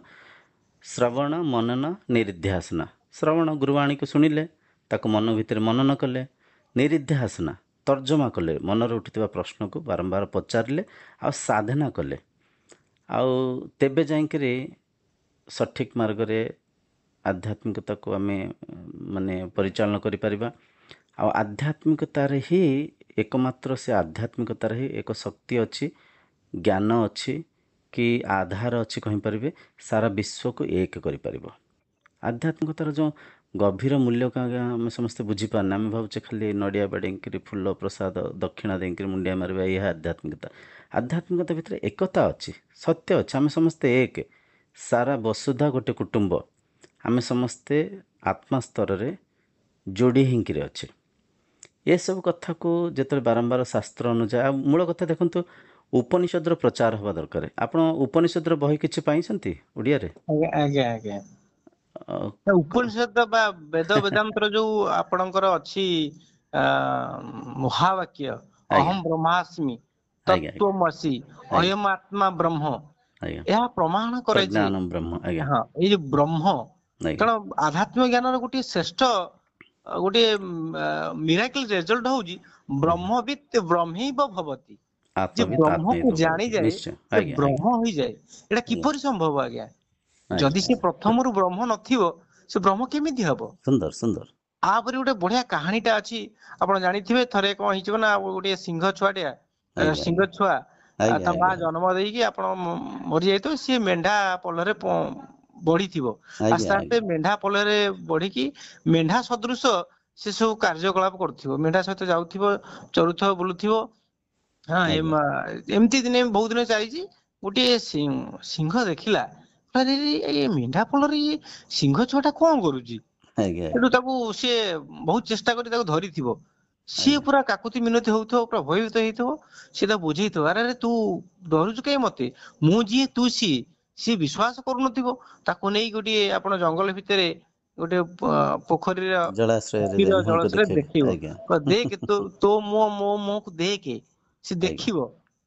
ଶ୍ରବଣ, ମନନ, ନିରିଧ୍ୟାସନା। ଶ୍ରବଣ, ଗୁରୁବାଣୀକୁ ଶୁଣିଲେ, ତାକୁ ମନ ଭିତରେ ମନନ କଲେ। ନିରିଧ୍ୟାସନା, ତର୍ଜମା କଲେ, ମନରେ ଉଠୁଥିବା ପ୍ରଶ୍ନକୁ ବାରମ୍ବାର ପଚାରିଲେ, ଆଉ ସାଧନା କଲେ। ଆଉ ତେବେ ଯାଇକରି ସଠିକ୍ ମାର୍ଗରେ ଆଧ୍ୟାତ୍ମିକତାକୁ ଆମେ ମାନେ ପରିଚାଳନା କରିପାରିବା। ଆଉ ଆଧ୍ୟାତ୍ମିକତାରେ ହିଁ ଏକମାତ୍ର, ସେ ଆଧ୍ୟାତ୍ମିକତାରେ ହିଁ ଏକ ଶକ୍ତି ଅଛି, ଜ୍ଞାନ ଅଛି, କି ଆଧାର ଅଛି କହିପାରିବେ, ସାରା ବିଶ୍ୱକୁ ଏକ କରିପାରିବ। ଆଧ୍ୟାତ୍ମିକତାର ଯେଉଁ ଗଭୀର ମୂଲ୍ୟକୁ ଆମେ ସମସ୍ତେ ବୁଝିପାରୁନେ। ଆମେ ଭାବୁଛେ ଖାଲି ନଡ଼ିଆ ବାଡ଼େଇକିରି, ଫୁଲ ପ୍ରସାଦ ଦକ୍ଷିଣା ଦେଇକିରି ମୁଣ୍ଡିଆ ମାରିବା, ଏହା ଆଧ୍ୟାତ୍ମିକତା। ଆଧ୍ୟାତ୍ମିକତା ଭିତରେ ଏକତା ଅଛି, ସତ୍ୟ ଅଛି, ଆମେ ସମସ୍ତେ ଏକ, ସାରା ବସୁଧା ଗୋଟେ କୁଟୁମ୍ବ, ଆମେ ସମସ୍ତେ ଆତ୍ମା ସ୍ତରରେ ଯୋଡ଼ି ହେଇକିରି ଅଛେ। ଏସବୁ କଥାକୁ ଯେତେବେଳେ ବାରମ୍ବାର ଶାସ୍ତ୍ର ଅନୁଯାୟୀ, ଆଉ ମୂଳ କଥା ଦେଖନ୍ତୁ, ଉପନିଷଦର ପ୍ରଚାର ହେବା ଦରକାର। ଆପଣ ଉପନିଷଦର ବହି କିଛି ପାଇଛନ୍ତି ଓଡ଼ିଆରେ? ଆଜ୍ଞା। ଉପନିଷଦ ବା ବେଦ ବେଦାନ୍ତର ଯୋଉ ଆପଣଙ୍କର ଅଛି ମହାବାକ୍ୟ, ଅହମ୍ ବ୍ରହ୍ମାସ୍ମି, ତତ୍ତ୍ୱମସି, ଅୟମ୍ ଆତ୍ମା ବ୍ରହ୍ମ, ଏହା ପ୍ରମାଣ କରେ ଯେ ବ୍ରହ୍ମ, ହଁ, ଏଇ ଯୋଉ ବ୍ରହ୍ମ, କାରଣ ଆଧ୍ୟାତ୍ମିକ ଜ୍ଞାନର ଗୋଟିଏ ଶ୍ରେଷ୍ଠ, ଗୋଟିଏ ମିରାକିଲ ରେଜଲ୍ଟ ହଉଛି ବ୍ରହ୍ମବିତ୍ ବ୍ରହ୍ମୈବ ଭବତି। ଯେ ବ୍ରହ୍ମକୁ ଜାଣିଯାଏ, ସେ ବ୍ରହ୍ମ ହେଇଯାଏ। ଏଇଟା କିପରି ସମ୍ଭବ ଆଜ୍ଞା? ଯଦି ସେ ପ୍ରଥମରୁ ବ୍ରହ୍ମ ନଥିବ, ସେ ବ୍ରହ୍ମ କେମିତି ହବ? ସୁନ୍ଦର ସୁନ୍ଦର। ଆପରେ ଗୋଟେ ବଢିଆ କାହାଣୀଟା ଅଛି, ଆପଣ ଜାଣିଥିବେ। ଥରେ କଣ ହେଇଯିବ ନା, ଗୋଟେ ସିଂହ ଛୁଆଟିଆ, ସିଂହ ଛୁଆ ତା ମା ଜନ୍ମ ଦେଇକି ଆପଣ ମରି ଯାଇଥିବ, ସିଏ ମେଣ୍ଢା ପଲରେ ବଢିଥିବ, ଆଜ୍ଞା ଆସ୍ତେ ଆସ୍ତେ ଆଜ୍ଞା ମେଣ୍ଢା ପଲରେ ବଢିକି ମେଣ୍ଢା ସଦୃଶ ସେ ସବୁ କାର୍ଯ୍ୟକଳାପ କରୁଥିବ, ମେଣ୍ଢା ସହିତ ଯାଉଥିବ, ଚରୁଥିବ, ବୁଲୁଥିବ। ହଁ ଆଜ୍ଞା ଏମିତି ଦିନେ ବହୁତ ଦିନ ଚାଲିଛି। ଗୋଟିଏ ସିଂହ ଦେଖିଲା, କହିଲା, "ଆରେ ଏଇ ମେଣ୍ଢା ପଲରେ ଇଏ ସିଂହ ଛୁଆଟା କଣ କରୁଛି?" ଆଜ୍ଞା ସେଠୁ ତାକୁ ସିଏ ବହୁତ ଚେଷ୍ଟା କରି ତାକୁ ଧରିଥିବ। ସିଏ ଆଜ୍ଞା ପୁରା କାକୁତି ମିନତି ହଉଥିବ, ପୁରା ଭୟଭୀତ ହେଇଥିବ। ସିଏ ତାକୁ ବୁଝେଇଥିବ, "ଆରେ ଆରେ ତୁ ଡରୁଛୁ କାହିଁ ମତେ? ମୁଁ ଯିଏ ତୁ ସିଏ।" ସିଏ ବିଶ୍ୱାସ କରୁନଥିବ। ତାକୁ ନେଇ ଗୋଟିଏ ଆପଣ ଜଙ୍ଗଲ ଭିତରେ ଗୋଟେ ପୋଖରୀର ଜଳାଶ୍ରୟରେ କୁମ୍ଭୀର ଯାଇ ମୁହଁକୁ ଜଳାଶୟରେ ଦେଖେଇବେ ଦେଖେଇବ, ଆଜ୍ଞା କହିବ, "ଦେଖେ ତୋ ମୋ ମୁହଁକୁ ଦେଖେ।" ସେ ଆଜ୍ଞା ଦେଖିବ।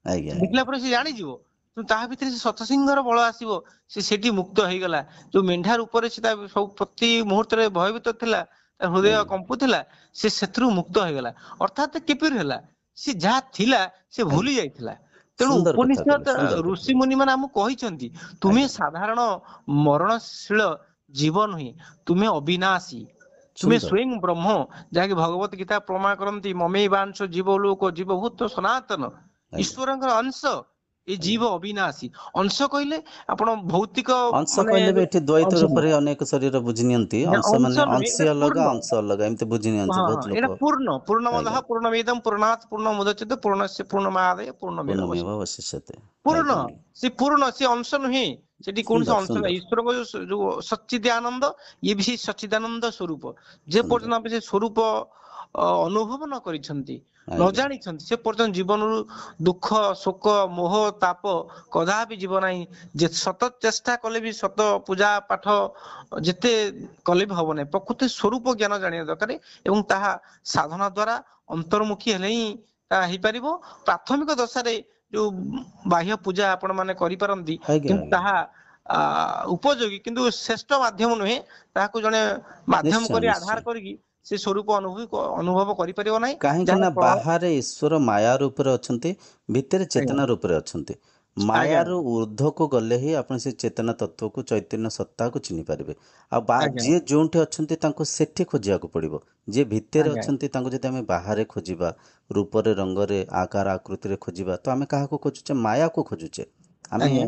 ଆଜ୍ଞା ଦେଖିଲା ପରେ ସେ ଜାଣିଯିବ। କିନ୍ତୁ ତାହା ଭିତରେ ସେ ଶତସିଂହର ବଳ ଆସିବ। ସେ ସେଠି ମୁକ୍ତ ହେଇଗଲା। ଯୋଉ ମେଣ୍ଢା ରୂପରେ ସେ ତା ସବୁ ପ୍ରତି ମୁହୂର୍ତ୍ତରେ ଭୟଭୀତ ଥିଲା, ତା ହୃଦୟ ଆଜ୍ଞା କମ୍ପୁଥିଲା, ସେ ସେଥିରୁ ମୁକ୍ତ ହେଇଗଲା। ଅର୍ଥାତ୍ କିପରି ହେଲା? ସେ ଯାହା ଥିଲା ସେ ଆଜ୍ଞା ଭୁଲି ଯାଇଥିଲା। ତେଣୁ ସୁନ୍ଦର କଥା କହିଲେ ଉପନିଷଦ ସୁନ୍ଦର କଥା ଋଷି କହିଲେ ମୁନି ମାନେ ଆମକୁ କହିଛନ୍ତି, ତୁମେ ଆଜ୍ଞା ସାଧାରଣ ମରଣଶୀଳ ଜୀବ ନୁହେଁ, ତୁମେ ଅବିନାଶୀ, ତୁମେ ସୁନ୍ଦର ସ୍ୱୟଂ ବ୍ରହ୍ମ। ଯାହାକି ଭଗବତ ଗୀତା ପ୍ରମାଣ କରନ୍ତି, ମମେବାଂଶ ଜୀବ ଲୋକ ଜୀବଭୂତ ସନାତନ। ଆଜ୍ଞା ଈଶ୍ୱରଙ୍କର ଅଂଶ ଏ ଆଜ୍ଞା ଜୀବ ଅବିନାଶୀ। ଅଂଶ କହିଲେ ଆପଣ ଭୌତିକ ଅଂଶ ମାନେ କହିଲେ ବି ଏଠି ଦ୍ୱୈତ ଅଂଶ ନୁହେଁ, ରୂପରେ ଅନେକ ଶରୀର ବୁଝି ନିଅନ୍ତି। ଅଂଶ ଅଂଶ ମାନେ ନୁହେଁ, ଏଇଟା ଅଂଶୀ ଅଲଗା, ପୂର୍ଣ୍ଣ। ଅଂଶ ଅଲଗା ଏମିତି ବୁଝି ନିଅନ୍ତି ହଁ ହଁ ବହୁତ ଏଇଟା ଲୋକ। ପୂର୍ଣ୍ଣମଦଃ ଆଜ୍ଞା ପୂର୍ଣ୍ଣମିଦଂ ପୂର୍ଣ୍ଣାତ୍ ପୂର୍ଣ୍ଣମୁଦଚ୍ୟତେ ପୂର୍ଣ୍ଣସ୍ୟ ପୂର୍ଣ୍ଣମାଦାୟ ପୂର୍ଣ୍ଣମେବାବଶିଷ୍ୟତେ। ପୂର୍ଣ୍ଣମେବ ଅବଶିଷ୍ୟତେ। ପୂର୍ଣ୍ଣ, ଆଜ୍ଞା ଆଜ୍ଞା ସେ ପୂର୍ଣ୍ଣ, ସେ ଅଂଶ ନୁହେଁ। ସେଠି କୌଣସି ସୁନ୍ଦର ଅଂଶ ନାହିଁ। ସୁନ୍ଦର ଈଶ୍ୱରଙ୍କ ଯୋଉ ସଚ୍ଚିଦାନନ୍ଦ, ଇଏ ବି ସେଇ ସଚ୍ଚିଦାନନ୍ଦ ସ୍ୱରୂପ। ଯେ ସୁନ୍ଦର ପର୍ଯ୍ୟନ୍ତ ଆମେ ସେ ସ୍ୱରୂପ ଅନୁଭବ ନ କରିଛନ୍ତି, ନ ଆଜ୍ଞା ଜାଣିଛନ୍ତି, ସେ ପର୍ଯ୍ୟନ୍ତ ଜୀବନରୁ ଦୁଃଖ, ଶୋକ, ମୋହ, ତାପ କଦାପି ଯିବ ନାହିଁ। ଯେ ଶତ ଚେଷ୍ଟା କଲେ ବି, ଶତ ପୂଜା ପାଠ ଯେତେ କଲେ ବି ହବ ନାହିଁ। ପ୍ରକୃତି ସ୍ୱରୂପ ଜ୍ଞାନ ଜାଣିବା ଦରକାର, ଏବଂ ତାହା ସାଧନା ଦ୍ଵାରା ଅନ୍ତର୍ମୁଖୀ ହେଲେ ହିଁ ତାହା ହେଇପାରିବ। ପ୍ରାଥମିକ ଦଶାରେ ଯୋଉ ବାହ୍ୟ ପୂଜା ଆପଣ ମାନେ କରିପାରନ୍ତି, ଆଜ୍ଞା କିନ୍ତୁ ଆଜ୍ଞା ତାହା ଉପଯୋଗୀ, କିନ୍ତୁ ଶ୍ରେଷ୍ଠ ମାଧ୍ୟମ ନୁହେଁ। ତାହାକୁ ଜଣେ ମାଧ୍ୟମ ନିଶ୍ଚୟ କରି, ଆଧାର ନିଶ୍ଚୟ। କରିକି ସେ ସ୍ୱରୂପ ଅନୁଭବ କରିପାରିବ ନାହିଁ। କାହିଁକି ଯାହାର ନା ଫଳ ବାହାରେ ଈଶ୍ୱର ମାୟା ରୂପରେ ଅଛନ୍ତି, ଭିତରେ ଆଜ୍ଞା ଚେତନା ରୂପରେ ଅଛନ୍ତି। ଆଜ୍ଞା ମାୟାରୁ ଊର୍ଦ୍ଧ୍ୱକୁ ଗଲେ ହିଁ ଆପଣ ସେ ଚେତନା ତତ୍ଵକୁ, ଚୈତନ୍ୟ ସତ୍ତାକୁ ଚିହ୍ନି ପାରିବେ। ଆଉ ଆଜ୍ଞା ଯିଏ ଯୋଉଠି ଅଛନ୍ତି ତାଙ୍କୁ ସେଠି ଖୋଜିବାକୁ ପଡିବ। ଯିଏ ଭିତରେ ଆଜ୍ଞା ଅଛନ୍ତି ତାଙ୍କୁ ଯଦି ଆମେ ବାହାରେ ଖୋଜିବା, ରୂପରେ, ରଙ୍ଗରେ, ଆକାର ଆକୃତିରେ ଖୋଜିବା, ତ ଆମେ କାହାକୁ ଖୋଜୁଛେ? ମାୟାକୁ ଖୋଜୁଛେ। ଆମେ ଆଜ୍ଞା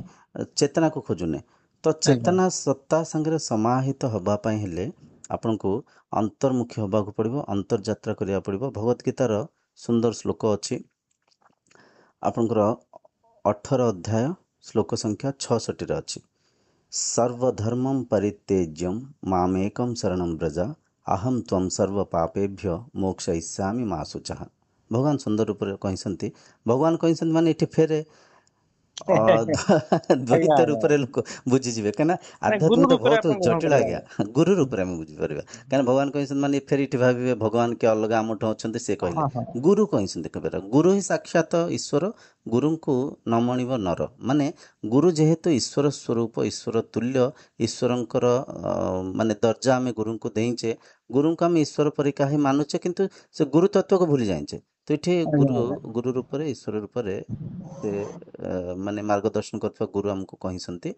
ଚେତନାକୁ ଖୋଜୁନେ। ତ ଆଜ୍ଞା ଚେତନା ସତ୍ତା ସାଙ୍ଗରେ ସମାହିତ ହବା ପାଇଁ ହେଲେ ଆପଣଙ୍କୁ ଅନ୍ତର୍ମୁଖୀ ହବାକୁ ପଡିବ, ଅନ୍ତର୍ଯାତ୍ରା କରିବାକୁ ପଡିବ। ଭଗବତ ଗୀତାର ସୁନ୍ଦର ଶ୍ଲୋକ ଅଛି, ଆପଣଙ୍କର 18 ଅଧ୍ୟାୟ ଶ୍ଲୋକ ସଂଖ୍ୟା 66ରେ ଅଛି। ସର୍ବଧର୍ମଂ ପରିତ୍ୟଜ୍ୟ ମାମେକଂ ଶରଣଂ ବ୍ରଜ ଅହଂ ତ୍ୱଂ ସର୍ବ ପାପେଭ୍ୟ ମୋକ୍ଷୟିଷ୍ୟାମି ମା ଶୁଚଃ। ଭଗବାନ ସୁନ୍ଦର ରୂପରେ କହିଛନ୍ତି। ଭଗବାନ କହିଛନ୍ତି ମାନେ ଏଠି ଫେରେ ଆଜ୍ଞା ଦ୍ୱୈତ ଆଜ୍ଞା ରୂପରେ ଲୋକ ବୁଝିଯିବେ, କାହିଁକିନା ନାଇଁ, ଗୁରୁ ଆଧ୍ୟାତ୍ମିକତା ରୂପରେ ବହୁତ ଆପଣ ଗ୍ରହଣ ଜଟିଳ କରିବେ। ଆଜ୍ଞା। ଗୁରୁ ରୂପରେ ଆମେ ବୁଝିପାରିବା, କାହିଁକିନା ଭଗବାନ କହିଛନ୍ତି ମାନେ ଫେର ଏଠି ଭାବିବେ ଭଗବାନ କି ଅଲଗା ଆମଠୁ ଅଛନ୍ତି। ସେ କହିଲେ ହଁ ହଁ ଗୁରୁ କହିଛନ୍ତି କେବେ? ଗୁରୁ ହିଁ ସାକ୍ଷାତ ଈଶ୍ୱର, ଗୁରୁଙ୍କୁ ନ ମଣିବ ନର। ମାନେ ଗୁରୁ ଯେହେତୁ ଈଶ୍ୱର ସ୍ୱରୂପ, ଈଶ୍ୱର ତୁଲ୍ୟ, ଈଶ୍ୱରଙ୍କର ମାନେ ଦର୍ଜା ଆମେ ଗୁରୁଙ୍କୁ ଦେଇଛେ, ଗୁରୁଙ୍କୁ ଆମେ ଈଶ୍ୱର ପରିକା ହିଁ ମାନୁଛେ, କିନ୍ତୁ ସେ ଗୁରୁ ତତ୍ଵକୁ ଭୁଲି ଯାଇଛେ। ତ ଏଠି ଆଜ୍ଞା ଆଜ୍ଞା ଗୁରୁ ରୂପରେ, ଈଶ୍ୱର ରୂପରେ ସେ ମାନେ ମାର୍ଗଦର୍ଶନ କରୁଥିବା ଗୁରୁ ଆମକୁ କହିଛନ୍ତି,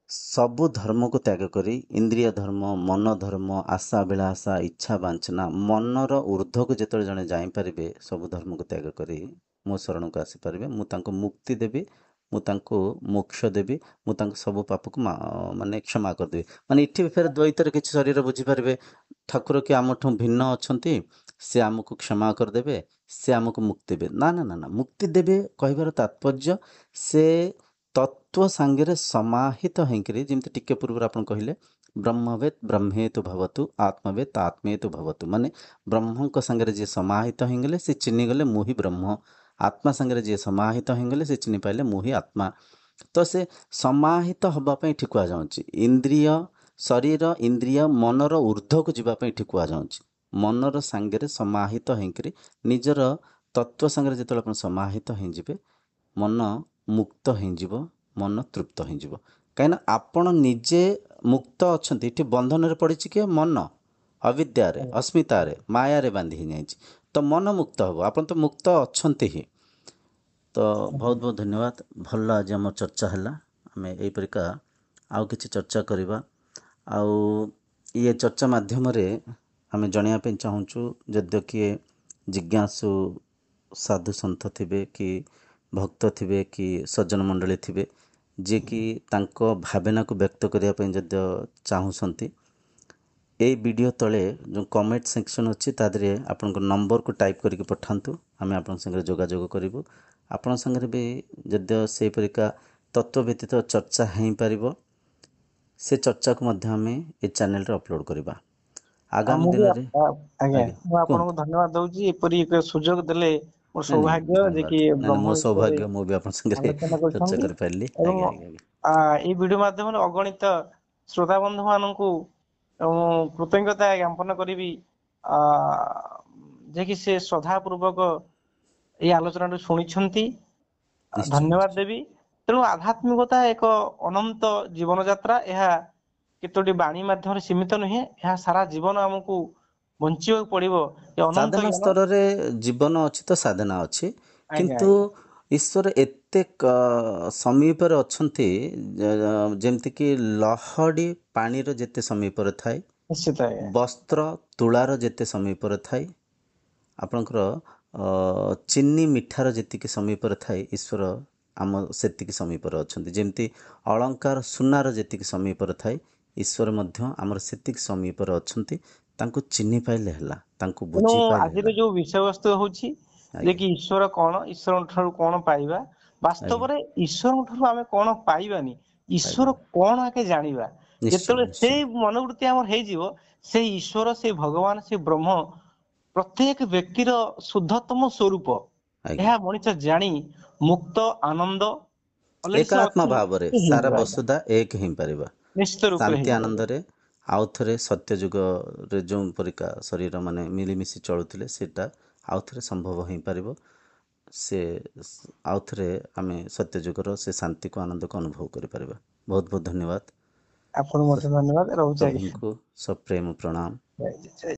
ସବୁ ଧର୍ମକୁ ତ୍ୟାଗ କରି, ଇନ୍ଦ୍ରିୟ ଧର୍ମ, ମନ ଧର୍ମ, ଆଶା ବିଳାସା, ଇଚ୍ଛା ବାଞ୍ଚନା, ମନର ଊର୍ଦ୍ଧ୍ୱକୁ ଯେତେବେଳେ ଜଣେ ଯାଇପାରିବେ, ସବୁ ଧର୍ମକୁ ତ୍ୟାଗ କରି ମୋ ଶରଣକୁ ଆସିପାରିବେ, ମୁଁ ତାଙ୍କୁ ମୁକ୍ତି ଦେବି, ମୁଁ ତାଙ୍କୁ ମୋକ୍ଷ ଦେବି, ମୁଁ ତାଙ୍କୁ ସବୁ ପାପକୁ ମାନେ କ୍ଷମା କରିଦେବି। ମାନେ ଏଠି ବି ଫେର ଦ୍ୱୈତରେ କିଛି ଶରୀର ବୁଝିପାରିବେ। ଠାକୁର କି ଆମଠୁ ଭିନ୍ନ ଅଛନ୍ତି, ସେ ଆମକୁ କ୍ଷମା କରିଦେବେ, ସେ ଆମକୁ ମୁକ୍ତି ଦେବେ। ନା ନା ନା ନା, ମୁକ୍ତି ଦେବେ କହିବାର ତାତ୍ପର୍ଯ୍ୟ ସେ ତତ୍ଵ ସାଙ୍ଗରେ ସମାହିତ ହେଇକିରି, ଯେମିତି ଟିକେ ପୂର୍ବରୁ ଆପଣ କହିଲେ ବ୍ରହ୍ମବେତ୍ ବ୍ରହ୍ମେତୁ ଭବତୁ ଆତ୍ମବେତ୍ ଆତ୍ମେତୁ ଭବତୁ। ମାନେ ବ୍ରହ୍ମଙ୍କ ସାଙ୍ଗରେ ଯିଏ ସମାହିତ ହେଇଗଲେ ସେ ଚିହ୍ନିଗଲେ ମୁଁ ହିଁ ବ୍ରହ୍ମ। ଆତ୍ମା ସାଙ୍ଗରେ ଯିଏ ସମାହିତ ହେଇଗଲେ ସେ ଚିହ୍ନି ପାଇଲେ ମୁଁ ହିଁ ଆତ୍ମା। ତ ସେ ସମାହିତ ହବା ପାଇଁ ଏଠି କୁହାଯାଉଛି। ଇନ୍ଦ୍ରିୟ, ଶରୀର, ଇନ୍ଦ୍ରିୟ, ମନର ଊର୍ଦ୍ଧ୍ୱକୁ ଯିବା ପାଇଁ ଏଠି କୁହାଯାଉଛି। ମନର ସାଙ୍ଗରେ ସମାହିତ ହେଇକିରି ନିଜର ତତ୍ଵ ସାଙ୍ଗରେ ଯେତେବେଳେ ଆପଣ ସମାହିତ ହେଇଯିବେ, ମନ ମୁକ୍ତ ହେଇଯିବ, ମନ ତୃପ୍ତ ହେଇଯିବ। କାହିଁକିନା ଆପଣ ନିଜେ ମୁକ୍ତ ଅଛନ୍ତି। ଏଠି ବନ୍ଧନରେ ପଡ଼ିଛି କିଏ? ମନ। ଅବିଦ୍ୟାରେ, ଅସ୍ମିତାରେ, ମାୟାରେ ବାନ୍ଧି ହେଇଯାଇଛି। ତ ମନ ମୁକ୍ତ ହେବ, ଆପଣ ତ ମୁକ୍ତ ଅଛନ୍ତି ହିଁ। ତ ବହୁତ ବହୁତ ଧନ୍ୟବାଦ। ଭଲ ଆଜି ଆମର ଚର୍ଚ୍ଚା ହେଲା। ଆମେ ଏଇପରିକା ଆଉ କିଛି ଚର୍ଚ୍ଚା କରିବା। ଆଉ ଇଏ ଚର୍ଚ୍ଚା ମାଧ୍ୟମରେ ଆମେ ଜଣାଇବା ପାଇଁ ଚାହୁଁଛୁ, ଯଦ୍ୟ କିଏ ଜିଜ୍ଞାସୁ ସାଧୁ ସନ୍ଥ ଥିବେ, କି ଭକ୍ତ ଥିବେ, କି ସଜ୍ଜନ ମଣ୍ଡଳୀ ଥିବେ, ଯିଏକି ତାଙ୍କ ଭାବନାକୁ ବ୍ୟକ୍ତ କରିବା ପାଇଁ ଯଦି ଚାହୁଁଛନ୍ତି, ଏଇ ଭିଡ଼ିଓ ତଳେ ଯେଉଁ କମେଣ୍ଟ ସେକ୍ସନ୍ ଅଛି ତା ଦେହରେ ଆପଣଙ୍କ ନମ୍ବରକୁ ଟାଇପ୍ କରିକି ପଠାନ୍ତୁ, ଆମେ ଆପଣଙ୍କ ସାଙ୍ଗରେ ଯୋଗାଯୋଗ କରିବୁ। ଆପଣଙ୍କ ସାଙ୍ଗରେ ବି ଯଦି ସେହିପରିକା ତତ୍ତ୍ୱ ବ୍ୟତୀତ ଚର୍ଚ୍ଚା ହେଇପାରିବ, ସେ ଚର୍ଚ୍ଚାକୁ ମଧ୍ୟ ଆମେ ଏ ଚ୍ୟାନେଲରେ ଅପଲୋଡ଼ କରିବା ଆଗାମୀ ମୁଁ ବି ଦିନରେ। ଆଜ୍ଞା ଆଜ୍ଞା, ମୁଁ ଆପଣଙ୍କୁ କୁହନ୍ତୁ। ଧନ୍ୟବାଦ ଦଉଛି ଏପରି ଏକ ସୁଯୋଗ ଦେଲେ ମୋର ନାଇଁ ନାଇଁ, ସୌଭାଗ୍ୟ ଯେ ଧନ୍ୟବାଦ। କି ନାଇଁ ନାଇଁ, ବ୍ରହ୍ମ ମୋ ବିଷୟରେ ସୌଭାଗ୍ୟ, ମୁଁ ବି ଆପଣଙ୍କ ସାଙ୍ଗରେ ଆଲୋଚନା ଚର୍ଚ୍ଚା କରିଛନ୍ତି। କରିପାରିଲି। ଏବଂ ଆଜ୍ଞା ଆଜ୍ଞା ଆଜ୍ଞା। ଏଇ ଭିଡିଓ ମାଧ୍ୟମରେ ଅଗଣିତ ଶ୍ରୋତା ବନ୍ଧୁ ମାନଙ୍କୁ ମୁଁ କୃତଜ୍ଞତା ଜ୍ଞାପନ କରିବି ଆ ଯେ କି ସେ ଶ୍ରଦ୍ଧା ପୂର୍ବକ ଏଇ ଆଲୋଚନାଟି ଶୁଣିଛନ୍ତି। ନିଶ୍ଚୟ ଧନ୍ୟବାଦ ନିଶ୍ଚୟ ଦେବି। ତେଣୁ ଆଧ୍ୟାତ୍ମିକତା ଏକ ଅନନ୍ତ ଜୀବନ ଯାତ୍ରା। ଏହା କେତୋଟି ବାଣୀ ମାଧ୍ୟମରେ ସୀମିତ ନୁହେଁ, ଏହା ସାରା ଜୀବନ ଆମକୁ ବଞ୍ଚିବାକୁ ପଡିବ। ଏ ଅନନ୍ତ ସାଧନା ଜ୍ଞାନ। ସ୍ତରରେ ଜୀବନ ଅଛି ତ ସାଧନା ଅଛି, ଆଜ୍ଞା କିନ୍ତୁ ଆଜ୍ଞା ଈଶ୍ୱର ଏତେ ସମୀପରେ ଅଛନ୍ତି, ଯେମିତିକି ଲହଡ଼ି ପାଣିର ଯେତେ ସମୀପରେ ଥାଏ, ନିଶ୍ଚିତ ଆଜ୍ଞା ବସ୍ତ୍ର ତୁଳାର ଯେତେ ସମୀପରେ ଥାଏ, ଆପଣଙ୍କର ଚିନି ମିଠାର ଯେତିକି ସମୀପରେ ଥାଏ, ଈଶ୍ୱର ଆମ ସେତିକି ସମୀପରେ ଅଛନ୍ତି। ଯେମିତି ଅଳଙ୍କାର ସୁନାର ଯେତିକି ସମୀପରେ ଥାଏ, ଈଶ୍ୱର ମଧ୍ୟ ଆମର ସେତିକି ସମୀପରେ ଅଛନ୍ତି। ତାଙ୍କୁ ଚିହ୍ନି ପାଇଲେ ହେଲା, ତାଙ୍କୁ ତେଣୁ ବୁଝି ପାଇଲେ ଆଜିର ହେଲା। ଯୋଉ ବିଷୟବସ୍ତୁ ହଉଛି ଯେ ଆଜ୍ଞା କି ଈଶ୍ୱର କଣ, ଈଶ୍ୱରଙ୍କ ଠାରୁ କଣ ପାଇବା। ଆଜ୍ଞା, ବାସ୍ତବରେ ଈଶ୍ୱରଙ୍କ ଠାରୁ ଆମେ କଣ ପାଇବାନି, ଈଶ୍ୱର ପାଇବାନି। କଣ ଆଗେ ଜାଣିବା। ନିଶ୍ଚୟ ଯେତେବେଳେ ନିଶ୍ଚୟ। ସେଇ ମନୋବୃତ୍ତି ଆମର ହେଇଯିବ, ସେଇ ଈଶ୍ୱର, ସେଇ ଭଗବାନ, ସେଇ ବ୍ରହ୍ମ ପ୍ରତ୍ୟେକ ବ୍ୟକ୍ତିର ଶୁଦ୍ଧତମ ସ୍ୱରୂପ, ଆଜ୍ଞା, ଏହା ମଣିଷ ଜାଣି ମୁକ୍ତ ଆନନ୍ଦ ଅଲରେଡି ସେ ଏକାତ୍ମ ଅଛି, ଭାବରେ ସେ ସାରା ହେଇଯିବ ଆଜ୍ଞା ବସୁଧା ଏକ ହେଇପାରିବା। ନିଶ୍ଚିତ ରୂପରେ ଶାନ୍ତି ହେଇଯିବ ଆଜ୍ଞା। ଆନନ୍ଦରେ ଆଉ ଥରେ ସତ୍ୟ ଯୁଗରେ ଯେଉଁ ପରିକା ଶରୀର ମାନେ ମିଳିମିଶି ଚଳୁଥିଲେ, ସେଇଟା ଆଉ ଥରେ ସମ୍ଭବ ହେଇପାରିବ। ସେ ଆଉଥରେ ଆମେ ସତ୍ୟ ଯୁଗର ସେ ଶାନ୍ତିକୁ ଆନନ୍ଦକୁ ଅନୁଭବ କରିପାରିବା। ବହୁତ ବହୁତ ଧନ୍ୟବାଦ। ଆପଣଙ୍କୁ ମଧ୍ୟ ଧନ୍ୟବାଦ ରହୁଛି ଆଜ୍ଞା। ପ୍ରଭୁଙ୍କୁ ସପ୍ରେମ ପ୍ରଣାମ। ଜୟ ଜୟ।